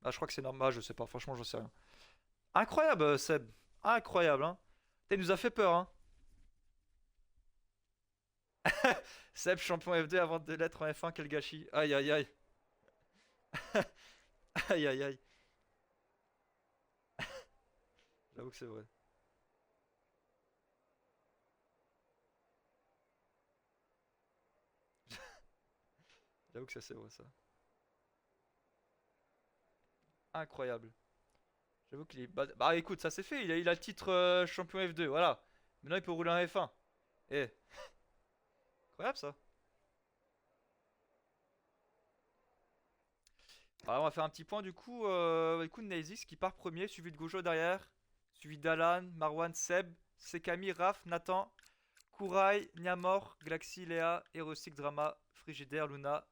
Ah, je crois que c'est normal, ah, je sais pas, franchement, j'en sais rien. Incroyable, Seb. Incroyable, hein. Putain, il nous a fait peur, hein. Seb, champion F2 avant de l'être en F1, quel gâchis. Aïe, aïe, aïe. Aïe, aïe, aïe. J'avoue que c'est vrai. J'avoue que ça, c'est vrai, ça. Incroyable. J'avoue qu'il est... Bah écoute, ça c'est fait, il a le titre champion F2, voilà. Maintenant, il peut rouler en F1. Eh, incroyable, ça. Alors, on va faire un petit point, du coup, Neizix qui part premier, suivi de Gojo derrière. Suivi d'Alan, Marwan, Seb, Sekami, Raph, Nathan, Kurai, Niamor, Glaxy, Léa, Erosik, Drama, Frigidaire, Luna,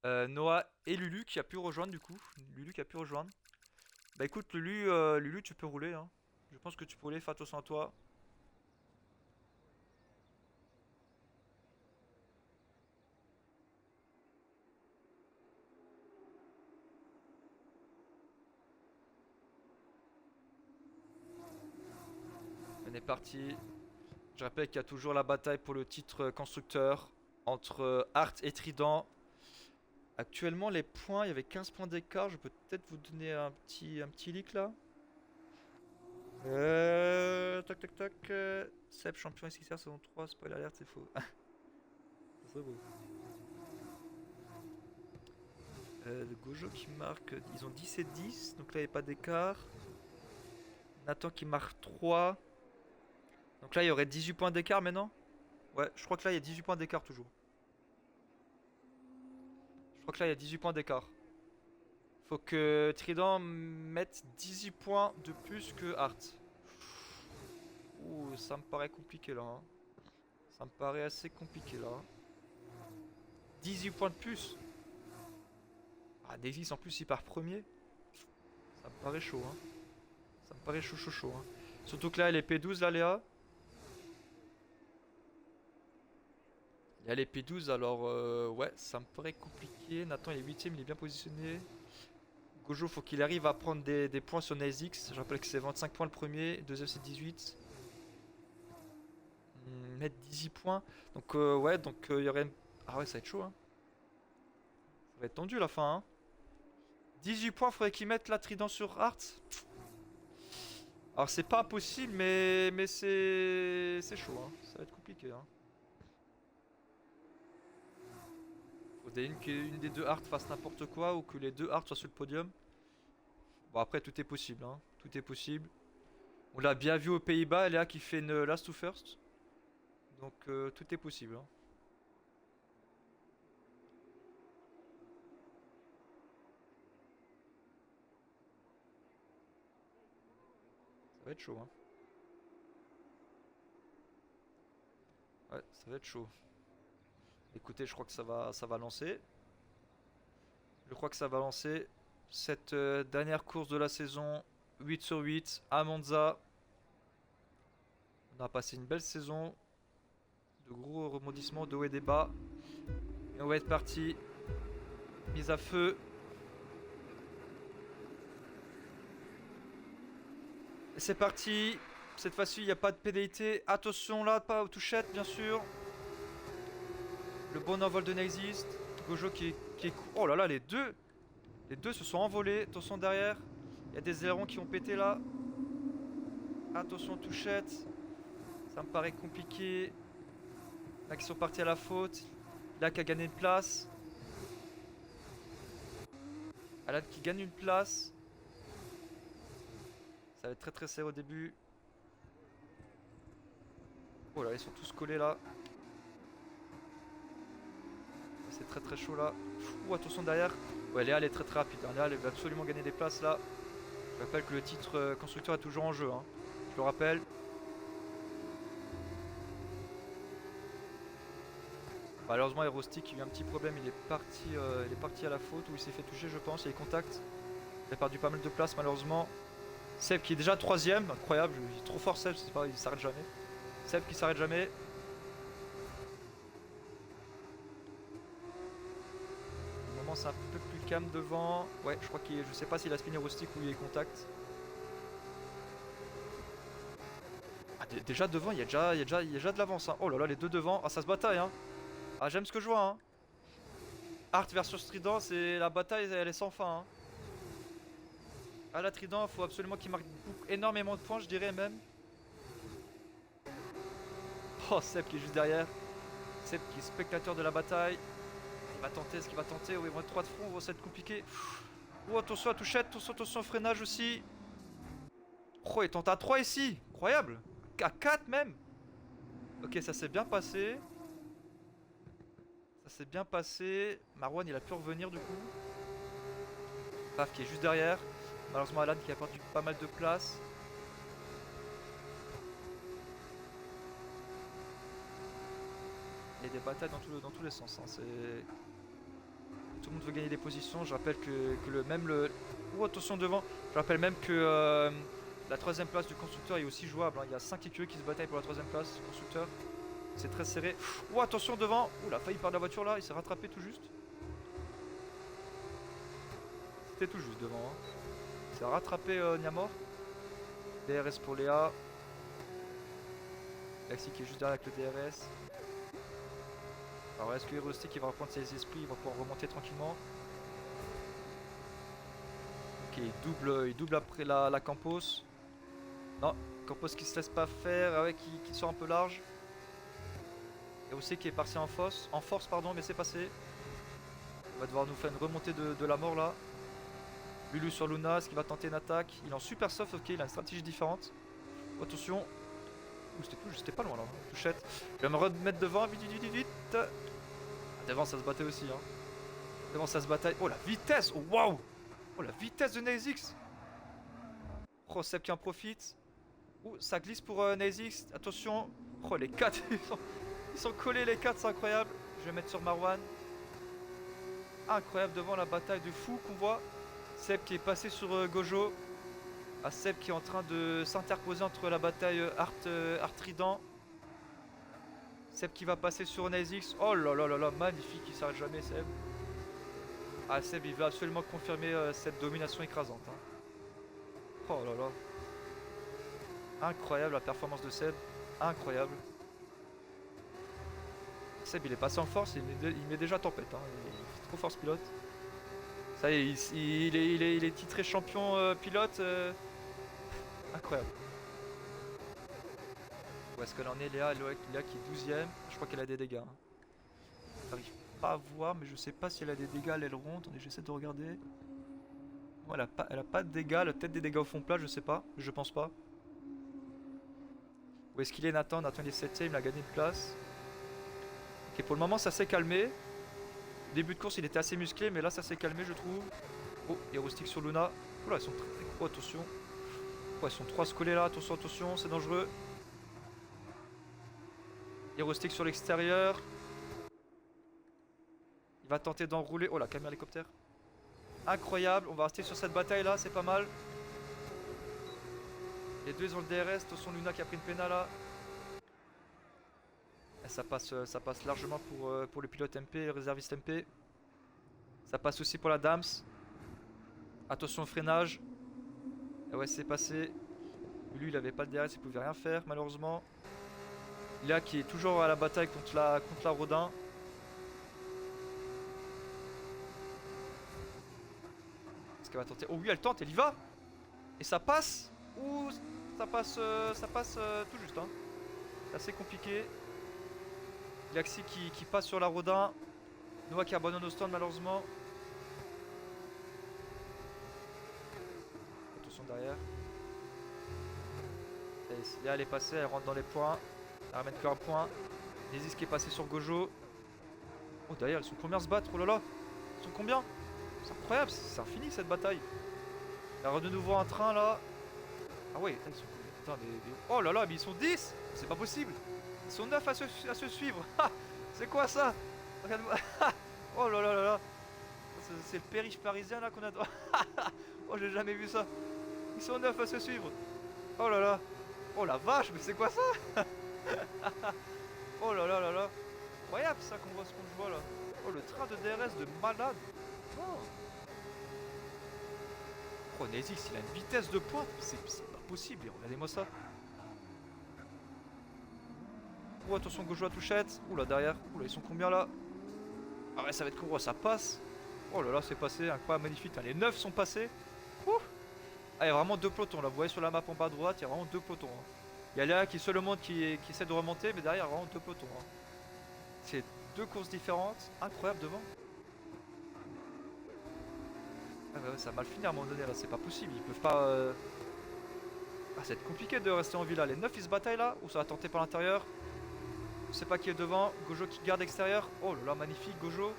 Noah et Lulu qui a pu rejoindre du coup. Lulu qui a pu rejoindre. Bah écoute Lulu, Lulu tu peux rouler, hein. Je pense que tu peux rouler, fais attention à toi. On est parti. Je rappelle qu'il y a toujours la bataille pour le titre constructeur entre Art et Trident. Actuellement les points, il y avait 15 points d'écart. Je peux peut-être vous donner un petit leak là. Tac tac tac. Seb champion SXR saison 3, spoil alert, c'est faux. C'est beau. Le Gojo qui marque, ils ont 10 et 10, donc là il n'y a pas d'écart. Nathan qui marque 3. Donc là, il y aurait 18 points d'écart maintenant. Ouais, je crois que là, il y a 18 points d'écart toujours. Je crois que là, il y a 18 points d'écart. Faut que Trident mette 18 points de plus que Hart. Ouh, ça me paraît compliqué là, hein. Ça me paraît assez compliqué là. 18 points de plus. Ah, Daisy en plus il part premier. Ça me paraît chaud, hein. Ça me paraît chaud, chaud, chaud, hein. Surtout que là, elle est P12, là, Léa. Elle est P12, alors ouais, ça me paraît compliqué. Nathan il est 8ème, il est bien positionné. Gojo, faut qu'il arrive à prendre des points sur NazeX. Je rappelle que c'est 25 points le premier, deuxième c'est 18. Mettre 18 points. Donc ouais, donc il y aurait... Ah ouais, ça va être chaud, hein. Ça va être tendu la fin, hein. 18 points, faudrait qu'il mette la trident sur Hart. Alors c'est pas impossible, mais c'est chaud, hein. Ça va être compliqué, hein. Faudrait une des deux Hart fasse n'importe quoi ou que les deux Hart soient sur le podium. Bon après tout est possible, hein. Tout est possible. On l'a bien vu aux Pays-Bas, Léa qui fait une last to first. Donc tout est possible, hein. Ça va être chaud, hein. Ouais, ça va être chaud. Écoutez, je crois que ça va lancer. Je crois que ça va lancer cette dernière course de la saison. 8 sur 8 à Monza. On a passé une belle saison. De gros rebondissements de haut et des bas. Et on va être parti. Mise à feu. Et c'est parti. Cette fois-ci, il n'y a pas de pénalité. Attention là, pas aux touchettes, bien sûr. Le bon envol de Neizist. Gojo qui est... Oh là là, les deux. Les deux se sont envolés. Attention derrière. Il y a des ailerons qui ont pété là. Attention touchette. Ça me paraît compliqué. Là qui sont partis à la faute. Là qui a gagné une place. Alan qui gagne une place. Ça va être très très serré au début. Oh là, ils sont tous collés là. C'est très très chaud là. Ouh, attention derrière. Ouais, Léa elle est très très rapide, hein. Léa elle va absolument gagner des places là. Je rappelle que le titre constructeur est toujours en jeu, hein. Je le rappelle. Malheureusement, Aerostick il a eu un petit problème. Il est parti à la faute ou il s'est fait toucher, je pense. Il y a eu contact. Il a perdu pas mal de place, malheureusement. Seb qui est déjà 3ème, incroyable. Il est trop fort, Seb, c'est pas, il s'arrête jamais. Seb qui s'arrête jamais. C'est un peu plus calme devant. Ouais, je crois qu'il. Je sais pas s'il a spinné rustique ou il y a contact. Ah, déjà devant, il y a déjà de l'avance, hein. Oh là là, les deux devant. Ah, ça se bataille, hein. Ah, j'aime ce que je vois, hein. Hart versus Trident, c'est la bataille, elle est sans fin, hein. Ah, la Trident, il faut absolument qu'il marque énormément de points, je dirais même. Oh, Seb qui est juste derrière. Seb qui est spectateur de la bataille. Il va tenter, est-ce qu'il va tenter? Oui, ils vont être 3 de front, ça va être compliqué. Oh, attention à touchette, attention au freinage aussi. Oh, il tente à 3 ici. Incroyable. À 4 même. Ok, ça s'est bien passé. Ça s'est bien passé. Marwan, il a pu revenir du coup. Paf qui est juste derrière. Malheureusement, Alan qui a perdu pas mal de place. Il y a des batailles dans tous les sens, hein. Tout le monde veut gagner des positions. Je rappelle que même le... Oh, attention devant. Je rappelle même que la 3ème place du constructeur est aussi jouable, hein. Il y a 5 écuries qui se bataillent pour la 3ème place du constructeur. C'est très serré. Oh, attention devant. Oh, il a failli perdre la voiture là. Il s'est rattrapé tout juste. C'était tout juste devant, hein. Il s'est rattrapé Niamor. DRS pour Léa. Lexi qui est juste derrière avec le DRS. Alors est-ce que Rustic il va reprendre ses esprits, il va pouvoir remonter tranquillement. Ok, il double après la Campos. Non, Campos qui se laisse pas faire, ah ouais, qui sort un peu large. Et aussi qui est parti en force pardon, mais c'est passé. Il va devoir nous faire une remontée de la mort là. Lulu sur Luna, est-ce qu'il va tenter une attaque? Il est en super soft, ok, il a une stratégie différente. Oh, attention. Ouh, c'était pas loin là, hein. Touchette. Il va me remettre devant, vite, vite, vite, vite. Ah, devant ça se battait aussi, hein. Devant ça se bataille. Oh la vitesse, oh waouh. Oh la vitesse de Nazix. Oh, Seb qui en profite. Ouh, ça glisse pour Nazix, attention. Oh les 4, ils sont collés les 4, c'est incroyable. Je vais mettre sur Marwan. Incroyable devant la bataille de fou qu'on voit. Seb qui est passé sur Gojo. Ah, Seb qui est en train de s'interposer entre la bataille Art Trident. Seb qui va passer sur Nazix. Oh là là là là, magnifique, il s'arrête jamais Seb. Ah, Seb il veut absolument confirmer cette domination écrasante, hein. Oh là là. Incroyable la performance de Seb. Incroyable. Seb il est passé en force, il met déjà tempête, hein. Il est trop force pilote. Ça y est, il est titré champion pilote. Incroyable. Où est-ce qu'elle en est, Léa? Léa qui est 12ème. Je crois qu'elle a des dégâts, hein. J'arrive pas à voir, mais je sais pas si elle a des dégâts à l'aileron. Attendez, j'essaie de regarder. Non, elle a pas de dégâts. Elle a peut-être des dégâts au fond plat, je sais pas. Je pense pas. Où est-ce qu'il est, Nathan? Nathan il est 7ème, il a gagné de place. Ok, pour le moment ça s'est calmé. Début de course il était assez musclé, mais là ça s'est calmé, je trouve. Oh, Hérostick sur Luna. Oula, ils sont très gros, attention. Oh, ils sont 3 collés là, attention, attention, c'est dangereux. Hérostick sur l'extérieur. Il va tenter d'enrouler. Oh la caméra hélicoptère. Incroyable, on va rester sur cette bataille là, c'est pas mal. Les deux ils ont le DRS, attention Luna qui a pris une pénale là. Et ça passe largement pour le pilote MP, le réserviste MP. Ça passe aussi pour la Dams. Attention au freinage. Et ouais, c'est passé. Lui il avait pas de DRS, il pouvait rien faire malheureusement. Léa qui est toujours à la bataille contre la Rodin. Est-ce qu'elle va tenter? Oh oui, elle tente, elle y va. Et ça passe. Ouh, ça passe tout juste, hein. C'est assez compliqué. Galaxy qui passe sur la Rodin. Noah qui abandonne au stand malheureusement. Attention derrière. Là elle est passée, elle rentre dans les points. Elle ramène que un point. Nézis qui est passé sur Gojo. Oh derrière, ils sont combien à se battre? Oh là là. Ils sont combien? C'est incroyable, c'est infini cette bataille. Il y a de nouveau un train là. Ah ouais, ils sont combien? Putain, oh là là, mais ils sont 10. C'est pas possible. Ils sont 9 à se suivre. C'est quoi ça? Regarde-moi. Oh là là là là. C'est le périph' parisien là qu'on a. Oh, j'ai jamais vu ça. Ils sont 9 à se suivre. Oh là là. Oh la vache, mais c'est quoi ça? Oh là là là là. Incroyable ça qu'on voit ce qu'on voit là. Oh, le train de DRS de malade. Oh, oh Nézix, il a une vitesse de pointe. C'est pas possible, regardez-moi ça. Oh, attention, Gojo à touchette. Oula, derrière. Oula, ils sont combien là? Ah ouais, ça va être court, ça passe. Oh là là, c'est passé, incroyable, magnifique. Les 9 sont passés. Ouh. Ah, il y a vraiment deux pelotons là. Vous voyez sur la map en bas à droite, il y a vraiment deux pelotons, hein. Il y a Léa qui est seul au monde qui essaie de remonter, mais derrière, il y a vraiment deux pelotons, hein. C'est deux courses différentes. Incroyable devant. Ah bah ouais, ça va mal finir à un moment donné là, c'est pas possible. Ils peuvent pas. Ah, ça va être compliqué de rester en vie là. Les 9 ils se bataillent là, ou ça va tenter par l'intérieur. Je sais pas qui est devant. Gojo qui garde extérieur. Oh là là, magnifique Gojo.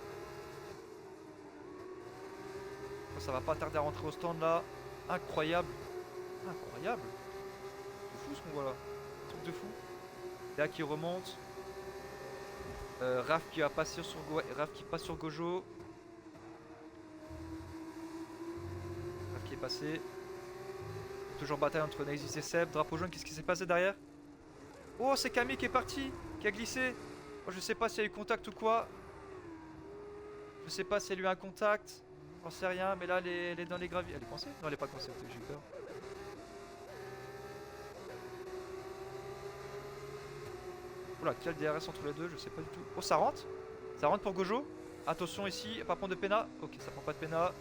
Oh, ça va pas tarder à rentrer au stand là. Incroyable. Incroyable. C'est fou ce qu'on voit là. Truc de fou. Là qui remonte. Raph qui va passer sur Raph qui passe sur Gojo. Raph qui est passé. Toujours bataille entre Nazis et Seb. Drapeau jaune, qu'est-ce qui s'est passé derrière? Oh, c'est Camille qui est parti, qui a glissé. Oh, je sais pas s'il y a eu contact ou quoi. Je sais pas s'il y a eu un contact. J'en sais rien, mais là, elle est dans les graviers. Elle est coincée? Non, elle est pas coincée, j'ai eu peur. Oula, quel DRS entre les deux? Je sais pas du tout. Oh, ça rentre? Ça rentre pour Gojo. Attention ici, pas prendre de péna. Ok, ça prend pas de péna.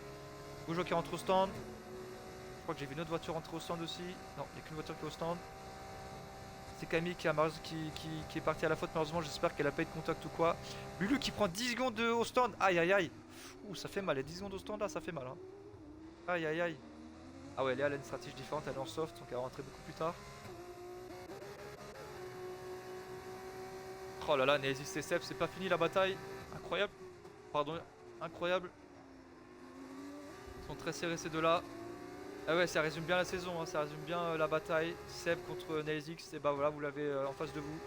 Gojo qui rentre au stand. Je crois que j'ai vu une autre voiture rentrer au stand aussi. Non, il n'y a qu'une voiture qui est au stand. C'est Camille qui est partie à la faute, malheureusement. J'espère qu'elle a pas eu de contact ou quoi. Lulu qui prend 10 secondes au stand. Aïe aïe aïe. Ouh, ça fait mal. Les 10 secondes au stand là, ça fait mal, hein. Aïe aïe aïe. Ah ouais, Léa elle a une stratégie différente, elle est en soft, donc elle va rentrer beaucoup plus tard. Oh là là, Nemesis et Seb, c'est pas fini la bataille. Incroyable. Pardon, incroyable. Ils sont très serrés ces deux-là. Ah ouais, ça résume bien la saison, hein, ça résume bien la bataille. Seb contre Nemesis, et bah voilà, vous l'avez en face de vous.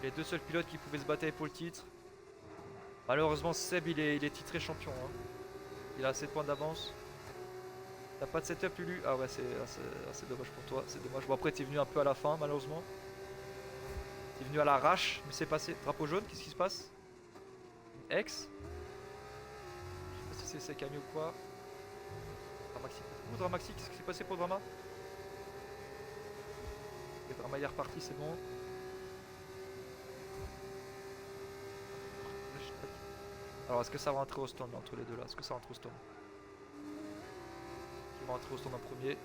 Les deux seuls pilotes qui pouvaient se batailler pour le titre. Malheureusement, Seb il est titré champion. Hein. Il a 7 points d'avance. T'as pas de setup, Lulu? Ah ouais, c'est dommage pour toi, c'est dommage. Bon, après, t'es venu un peu à la fin, malheureusement. T'es venu à l'arrache, mais c'est passé. Drapeau jaune, qu'est-ce qui se passe? Ex? Je sais pas si c'est Camille ou quoi. Dramaxi. Ouh, Dramaxi, qu'est-ce qui s'est passé pour Drama? Et Drama il est reparti, c'est bon. Alors, est-ce que ça va rentrer au stand là, entre les deux là? Est-ce que ça rentre au stand? Qui va rentrer au stand en premier?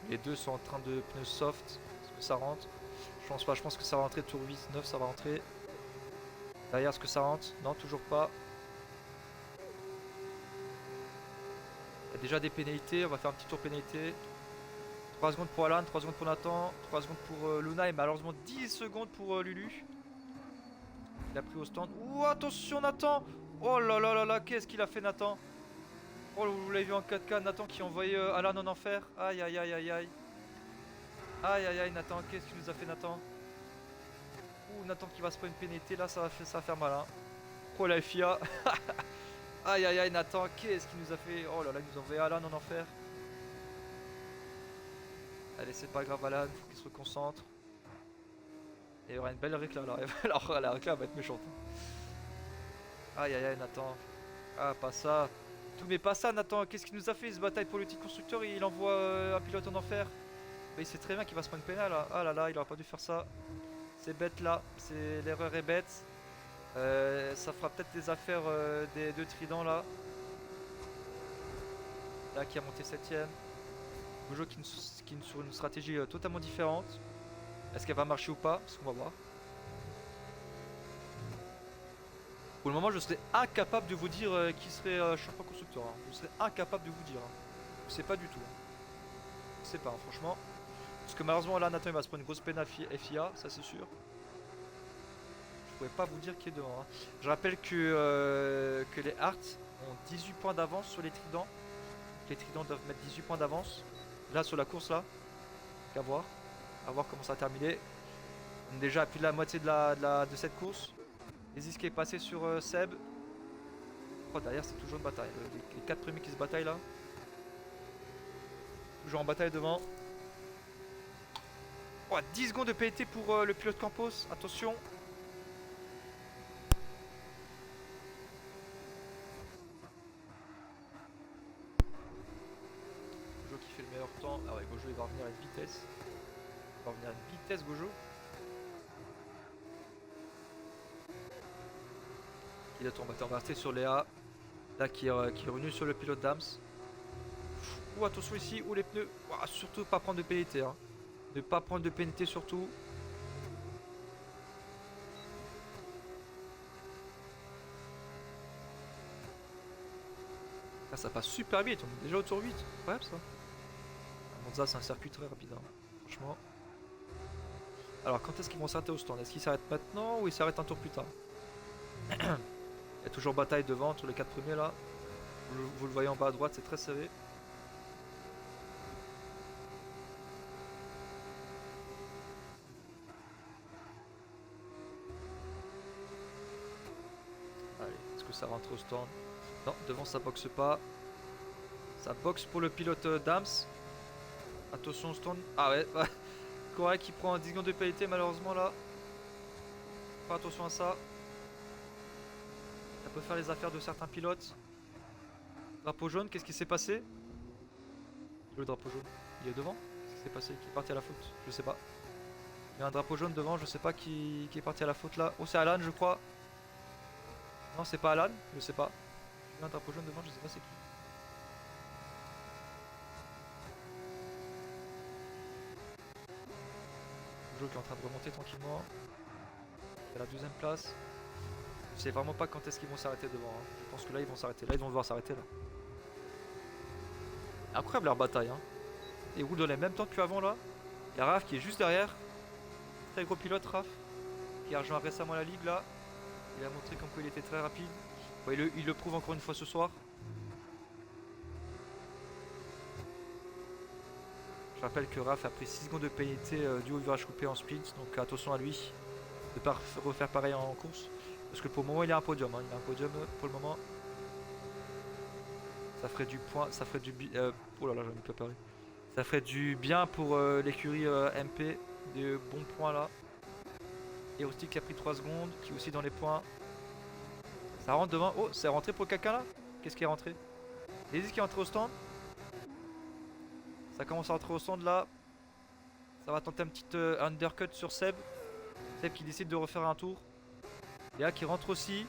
Les deux sont en train de pneus soft. Est-ce que ça rentre? Je pense pas, je pense que ça va rentrer tour 8, 9, ça va rentrer. Derrière, est-ce que ça rentre? Non, toujours pas. Il y a déjà des pénalités, on va faire un petit tour pénalité. 3 secondes pour Alan, 3 secondes pour Nathan, 3 secondes pour Luna et malheureusement 10 secondes pour Lulu. Il a pris au stand. Ouh, attention Nathan! Oh là là là là, qu'est-ce qu'il a fait Nathan? Oh, vous l'avez vu en 4K, Nathan qui a envoyé Alan en enfer. Aïe aïe aïe aïe aïe. Aïe aïe aïe Nathan, qu'est-ce qu'il nous a fait Nathan? Ouh, Nathan qui va se prendre une pénalité, là ça va faire mal hein. Oh la FIA. Aïe aïe aïe Nathan, qu'est-ce qu'il nous a fait? Oh là là, il nous a envoyé Alan en enfer. Allez, c'est pas grave Alan, faut qu'il se reconcentre. Et il y aura une belle réclame là. Alors la réclame va être méchante. Aïe aïe aïe Nathan. Ah pas ça. Tout mais pas ça Nathan. Qu'est-ce qu'il nous a fait? Il se bataille pour le titre constructeur. Il envoie un pilote en enfer. Mais il sait très bien qu'il va se prendre une pénale là. Ah là là, il aurait pas dû faire ça. C'est bête là. L'erreur est bête. Ça fera peut-être des affaires des deux tridents là. Là qui a monté 7ème. Gojo qui sur une stratégie totalement différente. Est-ce qu'elle va marcher ou pas? Parce qu'on va voir. Pour le moment, je serais incapable de vous dire qui serait champion constructeur. Hein. Je serais incapable de vous dire. Hein. Je sais pas du tout. Hein. Je sais pas, hein, franchement. Parce que malheureusement, là, Nathan il va se prendre une grosse peine à FIA, ça c'est sûr. Je pourrais pas vous dire qui est devant. Hein. Je rappelle que les Hearts ont 18 points d'avance sur les Tridents. Les Tridents doivent mettre 18 points d'avance. Là, sur la course, là. À voir. À voir comment ça va terminer. On est déjà à plus de la moitié de cette course. Nemesis qui est passé sur Seb. Oh, derrière, c'est toujours une bataille. Les 4 premiers qui se bataillent là. Toujours en bataille devant. Oh, 10 secondes de pénalité pour le pilote Campos. Attention. Gojo qui fait le meilleur temps. Ah ouais, Gojo il va revenir à une vitesse. Il va revenir à une vitesse, Gojo. Il est tombé. On va rester sur Léa. Là qui est revenu sur le pilote Dams. Ouh, attention ici. Ouh, les pneus. Ouah, surtout pas prendre de pénalité. Hein. Ne pas prendre de pénalité surtout. Là, ça passe super vite. On est déjà au tour 8. Incroyable ça. Monza, c'est un circuit très rapide. Hein. Franchement. Alors, quand est-ce qu'ils vont s'arrêter au stand? Est-ce qu'ils s'arrêtent maintenant ou ils s'arrêtent un tour plus tard? Il y a toujours bataille devant entre les 4 premiers là. Vous le voyez en bas à droite, c'est très serré. Allez, est-ce que ça rentre au stand? Non, devant ça boxe pas. Ça boxe pour le pilote Dams. Attention au stand. Ah ouais, Corée qui prend 10 secondes de pénalité malheureusement là. Pas attention à ça. Ça peut faire les affaires de certains pilotes. Drapeau jaune, qu'est-ce qui s'est passé? Le drapeau jaune, il est devant? Qu'est-ce qui s'est passé? Qui est parti à la faute? Je sais pas. Il y a un drapeau jaune devant, je sais pas qui est parti à la faute là. Oh, c'est Alan, je crois. Non, c'est pas Alan, je sais pas. Il y a un drapeau jaune devant, je sais pas c'est qui. Joe qui est en train de remonter tranquillement. Il est à la 2ème place. Je sais vraiment pas quand est-ce qu'ils vont s'arrêter devant. Hein. Je pense que là ils vont s'arrêter. Là ils vont devoir s'arrêter là. Incroyable leur bataille, hein. Ils roulent dans les mêmes temps qu'avant là. Il y a Raph qui est juste derrière. Très gros pilote, Raph. Qui a rejoint récemment la ligue là. Il a montré comme quoi il était très rapide. Bon, il le prouve encore une fois ce soir. Je rappelle que Raph a pris 6 secondes de pénalité du haut virage coupé en sprint. Donc attention à lui de ne pas refaire pareil en course. Parce que pour le moment il a un podium. Hein. Il a un podium pour le moment. Ça ferait du point. Ça ferait du... oh là là, j'en ai pas parlé. Ça ferait du bien pour l'écurie MP. Des bons points là. Et Rustic qui a pris 3 secondes. Qui est aussi dans les points. Ça rentre devant. Oh, c'est rentré pour quelqu'un là. Qu'est-ce qui est rentré? Daisy qui est rentré au stand. Ça commence à rentrer au stand là. Ça va tenter un petit undercut sur Seb. Seb qui décide de refaire un tour. Léa qui rentre aussi.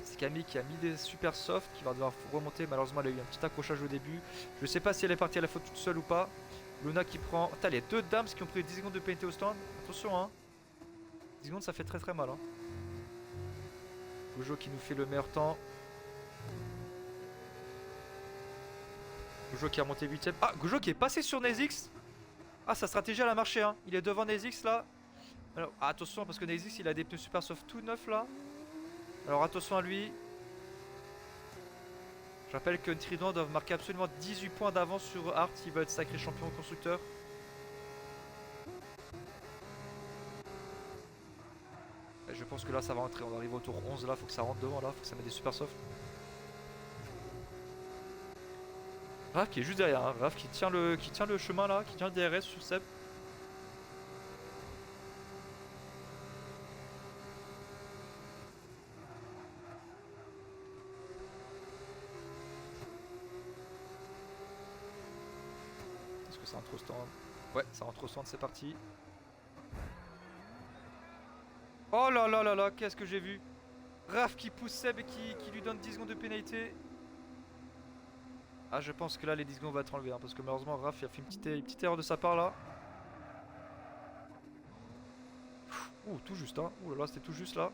C'est Camille qui a mis des super soft. Qui va devoir remonter. Malheureusement elle a eu un petit accrochage au début. Je sais pas si elle est partie à la faute toute seule ou pas. Luna qui prend... Putain, les deux dames qui ont pris 10 secondes de pénalité au stand. Attention hein. 10 secondes ça fait très mal hein. Gojo qui nous fait le meilleur temps. Gojo qui a remonté 8ème. Ah, Gojo qui est passé sur Nezix. Ah, sa stratégie elle a marché hein. Il est devant Nezix là. Alors attention parce que Nezix il a des pneus super soft tout neuf là. Alors attention à lui. Je rappelle que Trident doivent marquer absolument 18 points d'avance sur Hart s'il veut être sacré champion constructeur. Et je pense que là ça va rentrer. On va arriver au tour 11 là. Faut que ça rentre devant là. Faut que ça mette des super soft. Raph qui est juste derrière, hein. Raph qui tient le chemin là, qui tient le DRS sur Seb. Est-ce que ça rentre au stand? Ouais, ça rentre au stand, c'est parti. Oh là là là là, qu'est-ce que j'ai vu? Raph qui pousse Seb et qui lui donne 10 secondes de pénalité. Ah, je pense que là les 10 secondes vont être enlevés hein, parce que malheureusement Raph il a fait une petite erreur de sa part là. Ouh, tout juste hein. Ouh là là, c'était tout juste là.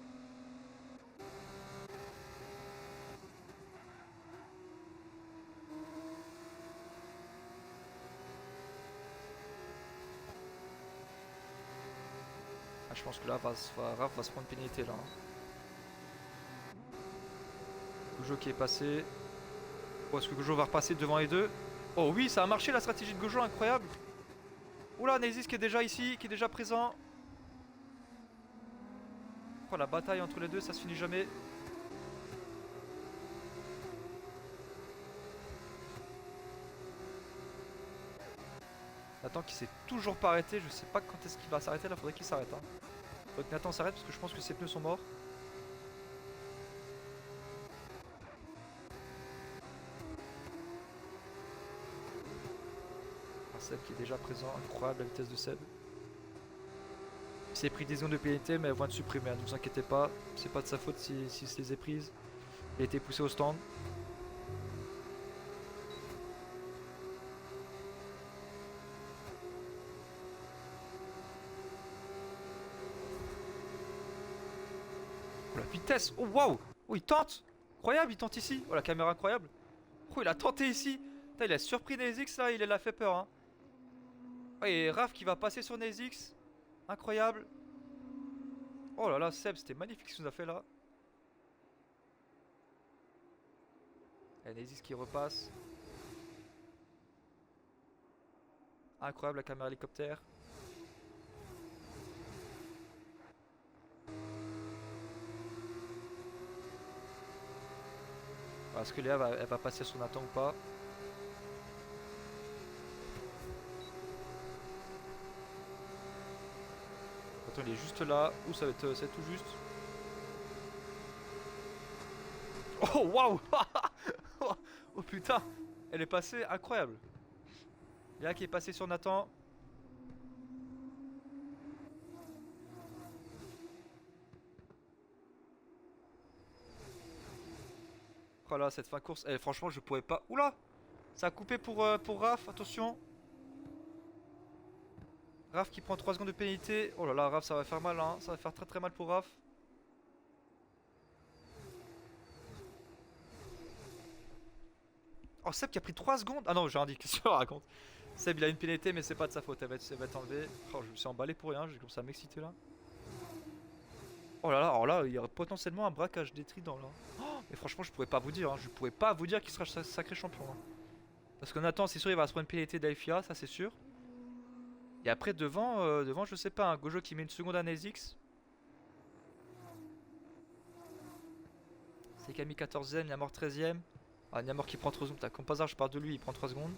Ah, je pense que là Raph va se prendre une pénalité là. Hein. Gojo qui est passé. Oh, est-ce que Gojo va repasser devant les deux? Oh oui, ça a marché la stratégie de Gojo, incroyable. Oula, Nezis qui est déjà ici, qui est déjà présent. Oh, la bataille entre les deux, ça se finit jamais. Nathan qui s'est toujours pas arrêté, je sais pas quand est-ce qu'il va s'arrêter là, faudrait qu'il s'arrête. Hein. Faudrait que Nathan s'arrête parce que je pense que ses pneus sont morts. Seb qui est déjà présent, incroyable la vitesse de Seb. Il s'est pris des zones de pénalité mais elles vont être supprimées, hein, ne vous inquiétez pas, c'est pas de sa faute si se les est prises. Il a été poussé au stand. Oh la vitesse, oh waouh. Oh il tente. Incroyable, il tente ici. Oh la caméra incroyable. Oh il a tenté ici. Putain, il a surpris Nezix là, il l'a fait peur hein. Oh, et Raph qui va passer sur Nezix. Incroyable. Oh là là, Seb, c'était magnifique ce qu'il nous a fait là. Et Nezix qui repasse. Incroyable la caméra hélicoptère. Est-ce que Léa elle va passer son Nathan ou pas? Attends, il est juste là. Ouh, ça va être tout juste. Oh, waouh. Oh putain. Elle est passée, incroyable. Léa qui est passée sur Nathan. Oh là, cette fin de course. Eh, franchement, je pourrais pas. Oula. Ça a coupé pour Raph, attention. Raph qui prend 3 secondes de pénalité. Oh là là, Raph, ça va faire mal, hein. Ça va faire très mal pour Raph. Oh, Seb qui a pris 3 secondes. Ah non, j'ai rien dit, qu'est-ce que je raconte? Seb il a une pénalité, mais c'est pas de sa faute, elle va être enlevée. Oh, je me suis emballé pour rien, j'ai commencé à m'exciter là. Oh là là, alors là, il y aurait potentiellement un braquage des tridents là. Oh, mais franchement, je pourrais pas vous dire, hein. Je pourrais pas vous dire qu'il sera sacré champion, hein. Parce que Nathan, c'est sûr, il va se prendre une pénalité d'Aifia, ça c'est sûr. Et après, devant, je sais pas, un Gojo qui met une seconde à Nezix. C'est Camille 14ème, Niamor 13ème. Ah, Niamor qui prend 3 secondes. T'as comme par hasard, je parle de lui, il prend 3 secondes.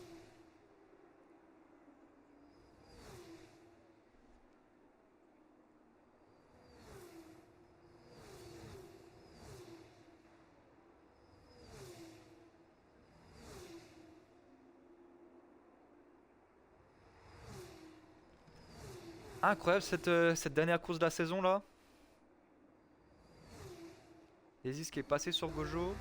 Incroyable cette dernière course de la saison là. Nezix qui est passé sur Gojo.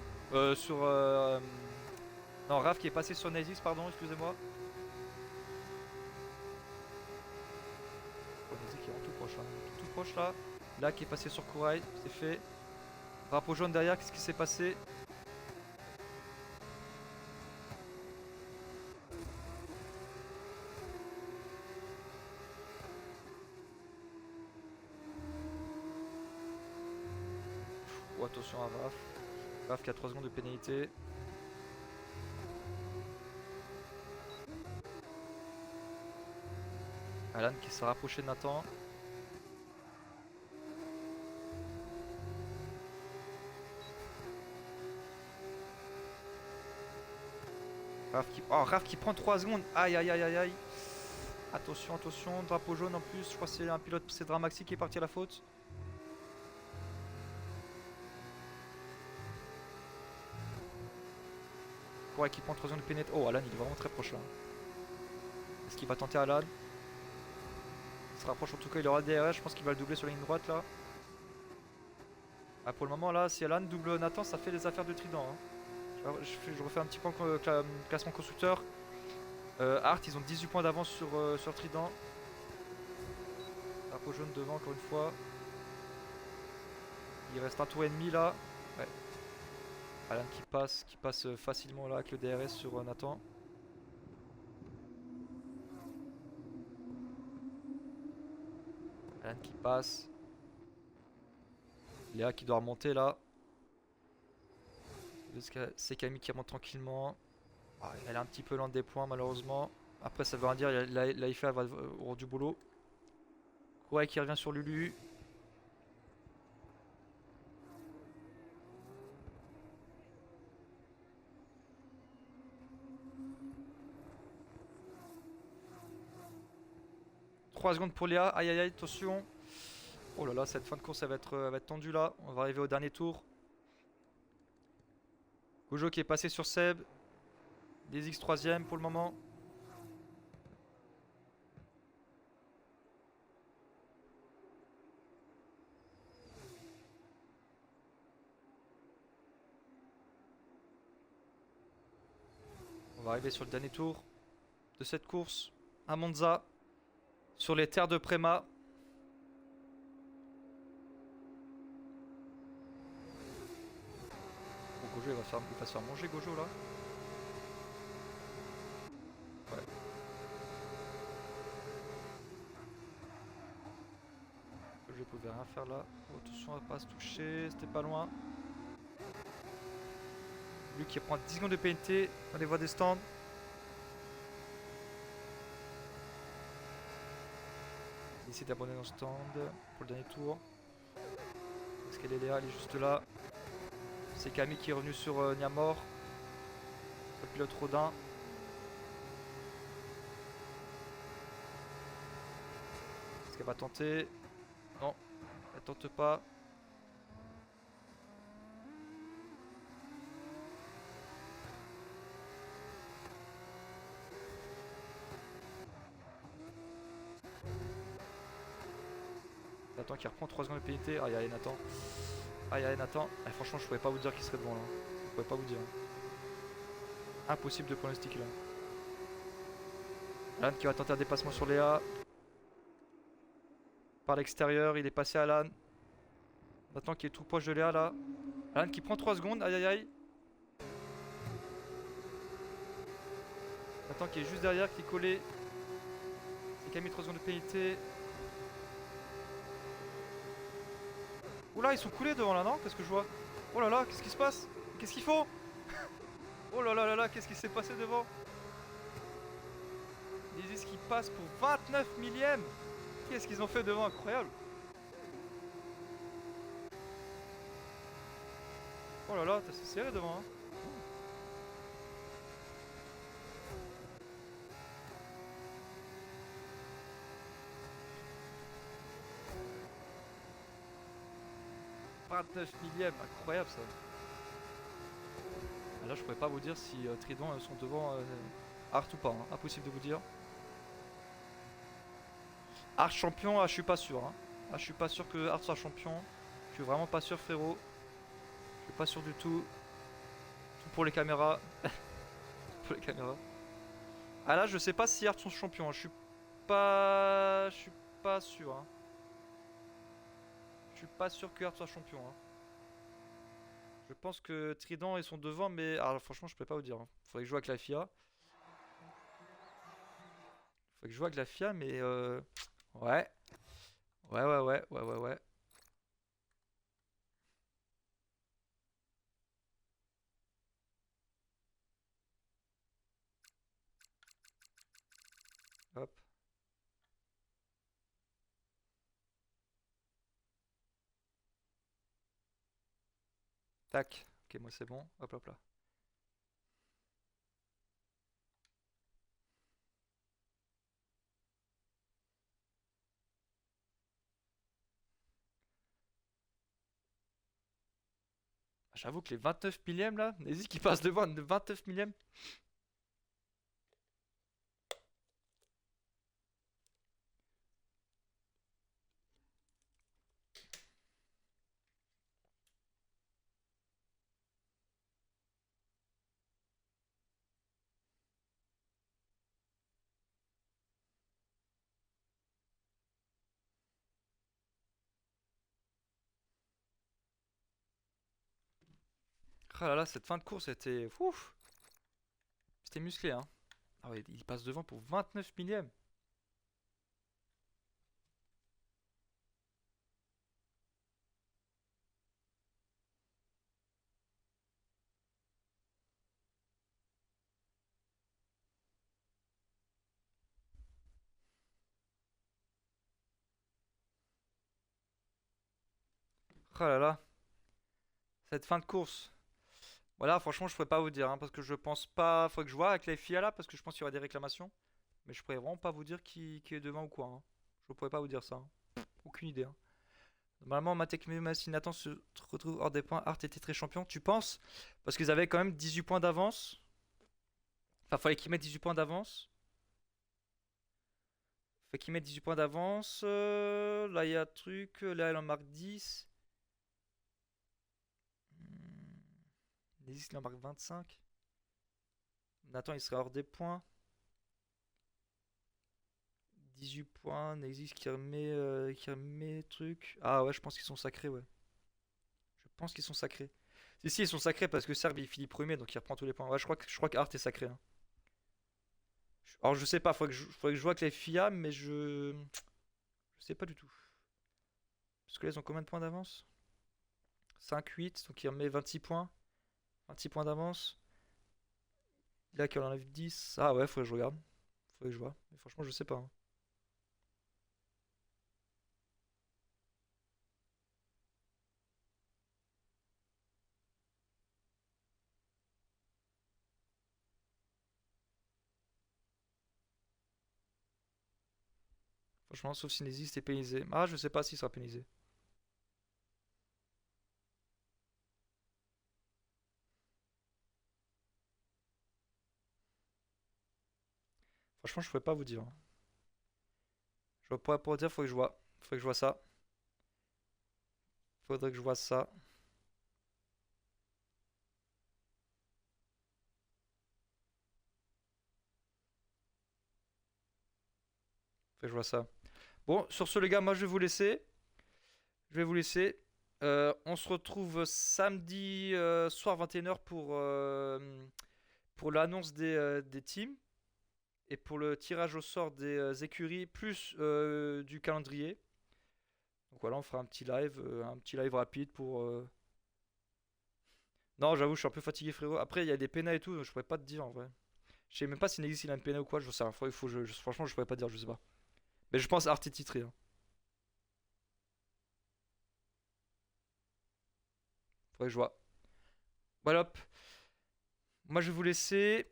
Non, Raph qui est passé sur Nezix, pardon, excusez-moi. Oh, Nezix qui est vraiment tout proche là. Tout proche là. Là qui est passé sur Kurai, c'est fait. Drapeau jaune derrière, qu'est-ce qui s'est passé? Oh, attention à Raph. Raph qui a 3 secondes de pénalité. Alan qui s'est rapproché de Nathan. Raph qui prend 3 secondes. Aïe aïe aïe aïe aïe. Attention, attention. Drapeau jaune en plus. Je crois que c'est un pilote. C'est Dramaxi qui est parti à la faute. Ouais, qui prend 3 secondes de pénétration. Oh, Alan il est vraiment très proche là. Est-ce qu'il va tenter Alan? Il se rapproche en tout cas. Il aura le DRS. Je pense qu'il va le doubler sur la ligne droite là. Ah, pour le moment là, si Alan double Nathan, ça fait les affaires de Trident, hein. Je refais un petit point classement constructeur. Art, ils ont 18 points d'avance sur Trident. Drapeau jaune devant encore une fois. Il reste un tour et demi là. Ouais. Alan qui passe facilement là avec le DRS sur Nathan. Alan qui passe. Léa qui doit remonter là. C'est Camille qui remonte tranquillement. Ah, elle est un petit peu lente des points malheureusement. Après ça veut rien dire, l'AIFA va au rang du boulot. Ouais, qui revient sur Lulu. « 3 secondes pour Léa, aïe aïe aïe, attention. Oh là là, cette fin de course elle va être tendue là. On va arriver au dernier tour. Gojo qui est passé sur Seb. Les X 3ème pour le moment. On va arriver sur le dernier tour de cette course à Monza, sur les terres de Préma. Oh, Gojo il va se faire manger Gojo là. Ouais. Gojo pouvait rien faire là. Oh, attention à pas se toucher, c'était pas loin. Lui qui prend 10 secondes de pénalité dans les voies des stands. Il essaie d'abandonner dans le stand pour le dernier tour. Est-ce qu'elle est Léa? Elle est juste là. C'est Camille qui est revenu sur Niamor. Le pilote Rodin. Est-ce qu'elle va tenter? Non, elle tente pas. Nathan qui reprend 3 secondes de pénalité. Aïe aïe Nathan. Aïe aïe Nathan. Ah, franchement je pouvais pas vous dire qu'il serait devant là. Je pouvais pas vous dire. Impossible de pronostiquer là. Alan qui va tenter un dépassement sur Léa. Par l'extérieur, il est passé à Alan. Nathan qui est tout proche de Léa là. Alan qui prend 3 secondes. Aïe aïe aïe. Attends, qui est juste derrière, qui est collé. C'est qui a mis 3 secondes de pénalité. Oula, ils sont coulés devant là, non? Qu'est-ce que je vois? Oh là là, qu'est-ce qui se passe? Qu'est-ce qu'ils font? Oh là là là là, qu'est-ce qui s'est passé devant? Les Is qui passent pour 29 millième. Qu'est-ce qu'ils ont fait devant? Incroyable. Oh là là, c'est serré devant, hein. « 29 millième, incroyable ça. Ah, là, je pourrais pas vous dire si Trident sont devant Art ou pas, hein. Impossible de vous dire. Art champion, ah, je suis pas sûr, hein. Ah, je suis pas sûr que Art soit champion. Je suis vraiment pas sûr, frérot. Je suis pas sûr du tout. Tout pour les caméras. Pour les caméras. Ah là, je sais pas si Art sont champions, hein. Je suis pas sûr, hein. Je suis pas sûr que Art soit champion, hein. Je pense que Trident ils sont devant, mais alors franchement, je peux pas vous dire, hein. Faudrait que je joue avec la FIA. Faudrait que je joue avec la FIA, mais ouais. Ouais. Hop. Tac. Ok, moi c'est bon. Hop, hop là. J'avoue que les 29 millièmes là, n'hésite qui passe devant de 29 millièmes. Oh là là, cette fin de course était. Ouf. C'était musclé, hein. Ah ouais, il passe devant pour 29 millièmes. Oh là là, cette fin de course. Voilà, franchement, je pourrais pas vous dire, hein, parce que je pense pas. Faudrait que je vois avec les FIA là, parce que je pense qu'il y aura des réclamations. Mais je pourrais vraiment pas vous dire qui est devant ou quoi, hein. Je pourrais pas vous dire ça, hein. Aucune idée, hein. Normalement, Matek Messi Nathan se retrouve hors des points. Art était très champion, tu penses? Parce qu'ils avaient quand même 18 points d'avance. Enfin, fallait qu'ils mettent 18 points d'avance. Fait qu'ils mettent 18 points d'avance. Là, il y a un truc. Là, elle en marque 10. Nézis, il en marque 25. Nathan, il serait hors des points. 18 points. Nézis qui remet truc. Ah ouais, je pense qu'ils sont sacrés, ouais. Je pense qu'ils sont sacrés. Si, ils sont sacrés parce que Serbe, il finit premier, donc il reprend tous les points. Ouais, je crois qu'Art est sacré, hein. Alors, je sais pas, faudrait que je joue avec les FIA, mais je sais pas du tout. Parce que là, ils ont combien de points d'avance? 5, 8, donc il remet 26 points. 26 points d'avance. Là, qui en enlève 10. Ah ouais, faudrait que je regarde. Faudrait que je vois. Mais franchement, je sais pas, hein. Franchement, sauf si Nézis est pénalisé. Ah, je sais pas s'il sera pénalisé. Franchement, je pourrais pas vous dire, hein. Je pourrais pas vous dire, faut que je vois. Faut que je vois ça. Faudrait que je vois ça. Faut que je vois ça. Bon, sur ce, les gars, moi je vais vous laisser. Je vais vous laisser. On se retrouve samedi soir 21 h pour l'annonce des teams. et pour le tirage au sort des écuries, plus du calendrier. Donc voilà, on fera un petit live rapide pour. Non, j'avoue, je suis un peu fatigué, frérot. Après, il y a des pénals et tout, donc je pourrais pas te dire en vrai. Je sais même pas s'il existe, il a une pénal ou quoi, je sais rien. Franchement, je pourrais pas te dire, je sais pas. Mais je pense Arte titré. Hein. Faudrait que je vois. Voilà, hop. Moi, je vais vous laisser.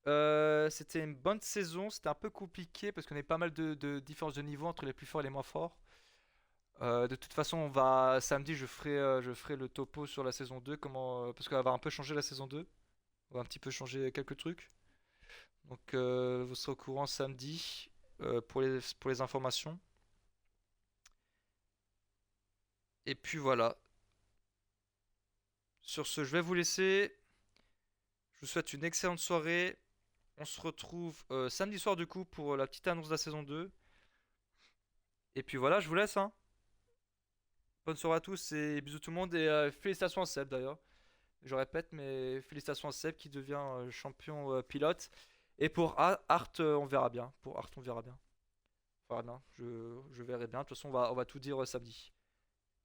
C'était une bonne saison. C'était un peu compliqué parce qu'on avait pas mal de différences de niveau entre les plus forts et les moins forts. De toute façon, on va samedi, je ferai le topo sur la saison 2, parce qu'elle va un peu changer la saison 2. On va un petit peu changer quelques trucs. Donc, vous serez au courant samedi pour les informations. Et puis voilà. Sur ce, je vais vous laisser. Je vous souhaite une excellente soirée. On se retrouve samedi soir du coup pour la petite annonce de la saison 2. Et puis voilà, je vous laisse, hein. Bonne soirée à tous et bisous tout le monde et félicitations à Seb d'ailleurs. Je répète, mais félicitations à Seb qui devient champion pilote. Et pour Art, on verra bien. Pour Art, on verra bien. On verra bien. Je verrai bien. De toute façon, on va tout dire samedi.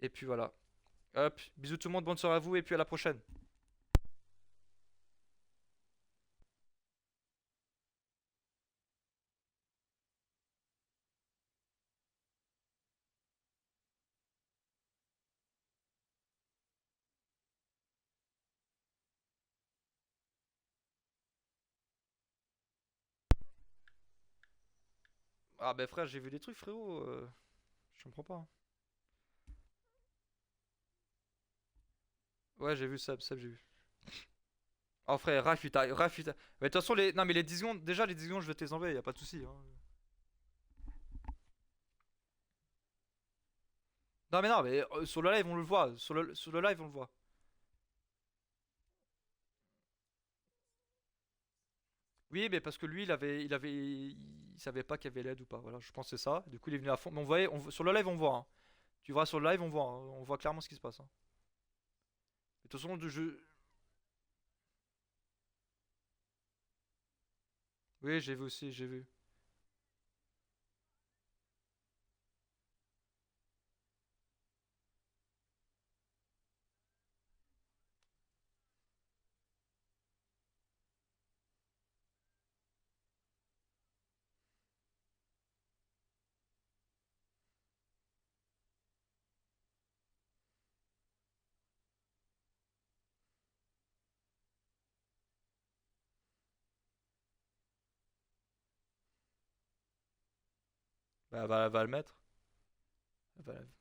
Et puis voilà. Hop, bisous tout le monde, bonne soirée à vous et puis à la prochaine. Ah ben frère, j'ai vu des trucs frérot. Je comprends pas. Hein. Ouais, j'ai vu Seb, j'ai vu. Oh frère, Raph, Mais de toute façon, non mais les 10 secondes, déjà les 10 secondes, je vais te les enlever, y a pas de souci. Hein. Non mais non, mais sur le live on le voit. Sur le live on le voit. Oui, mais parce que lui, il savait pas qu'il y avait l'aide ou pas. Voilà, je pense que c'est ça. Du coup, il est venu à fond. Mais sur le live, on voit. Hein. Tu verras sur le live, on voit. Hein. On voit clairement ce qui se passe. Hein. De toute façon, oui, j'ai vu aussi, j'ai vu. Bah, va le mettre. Elle va-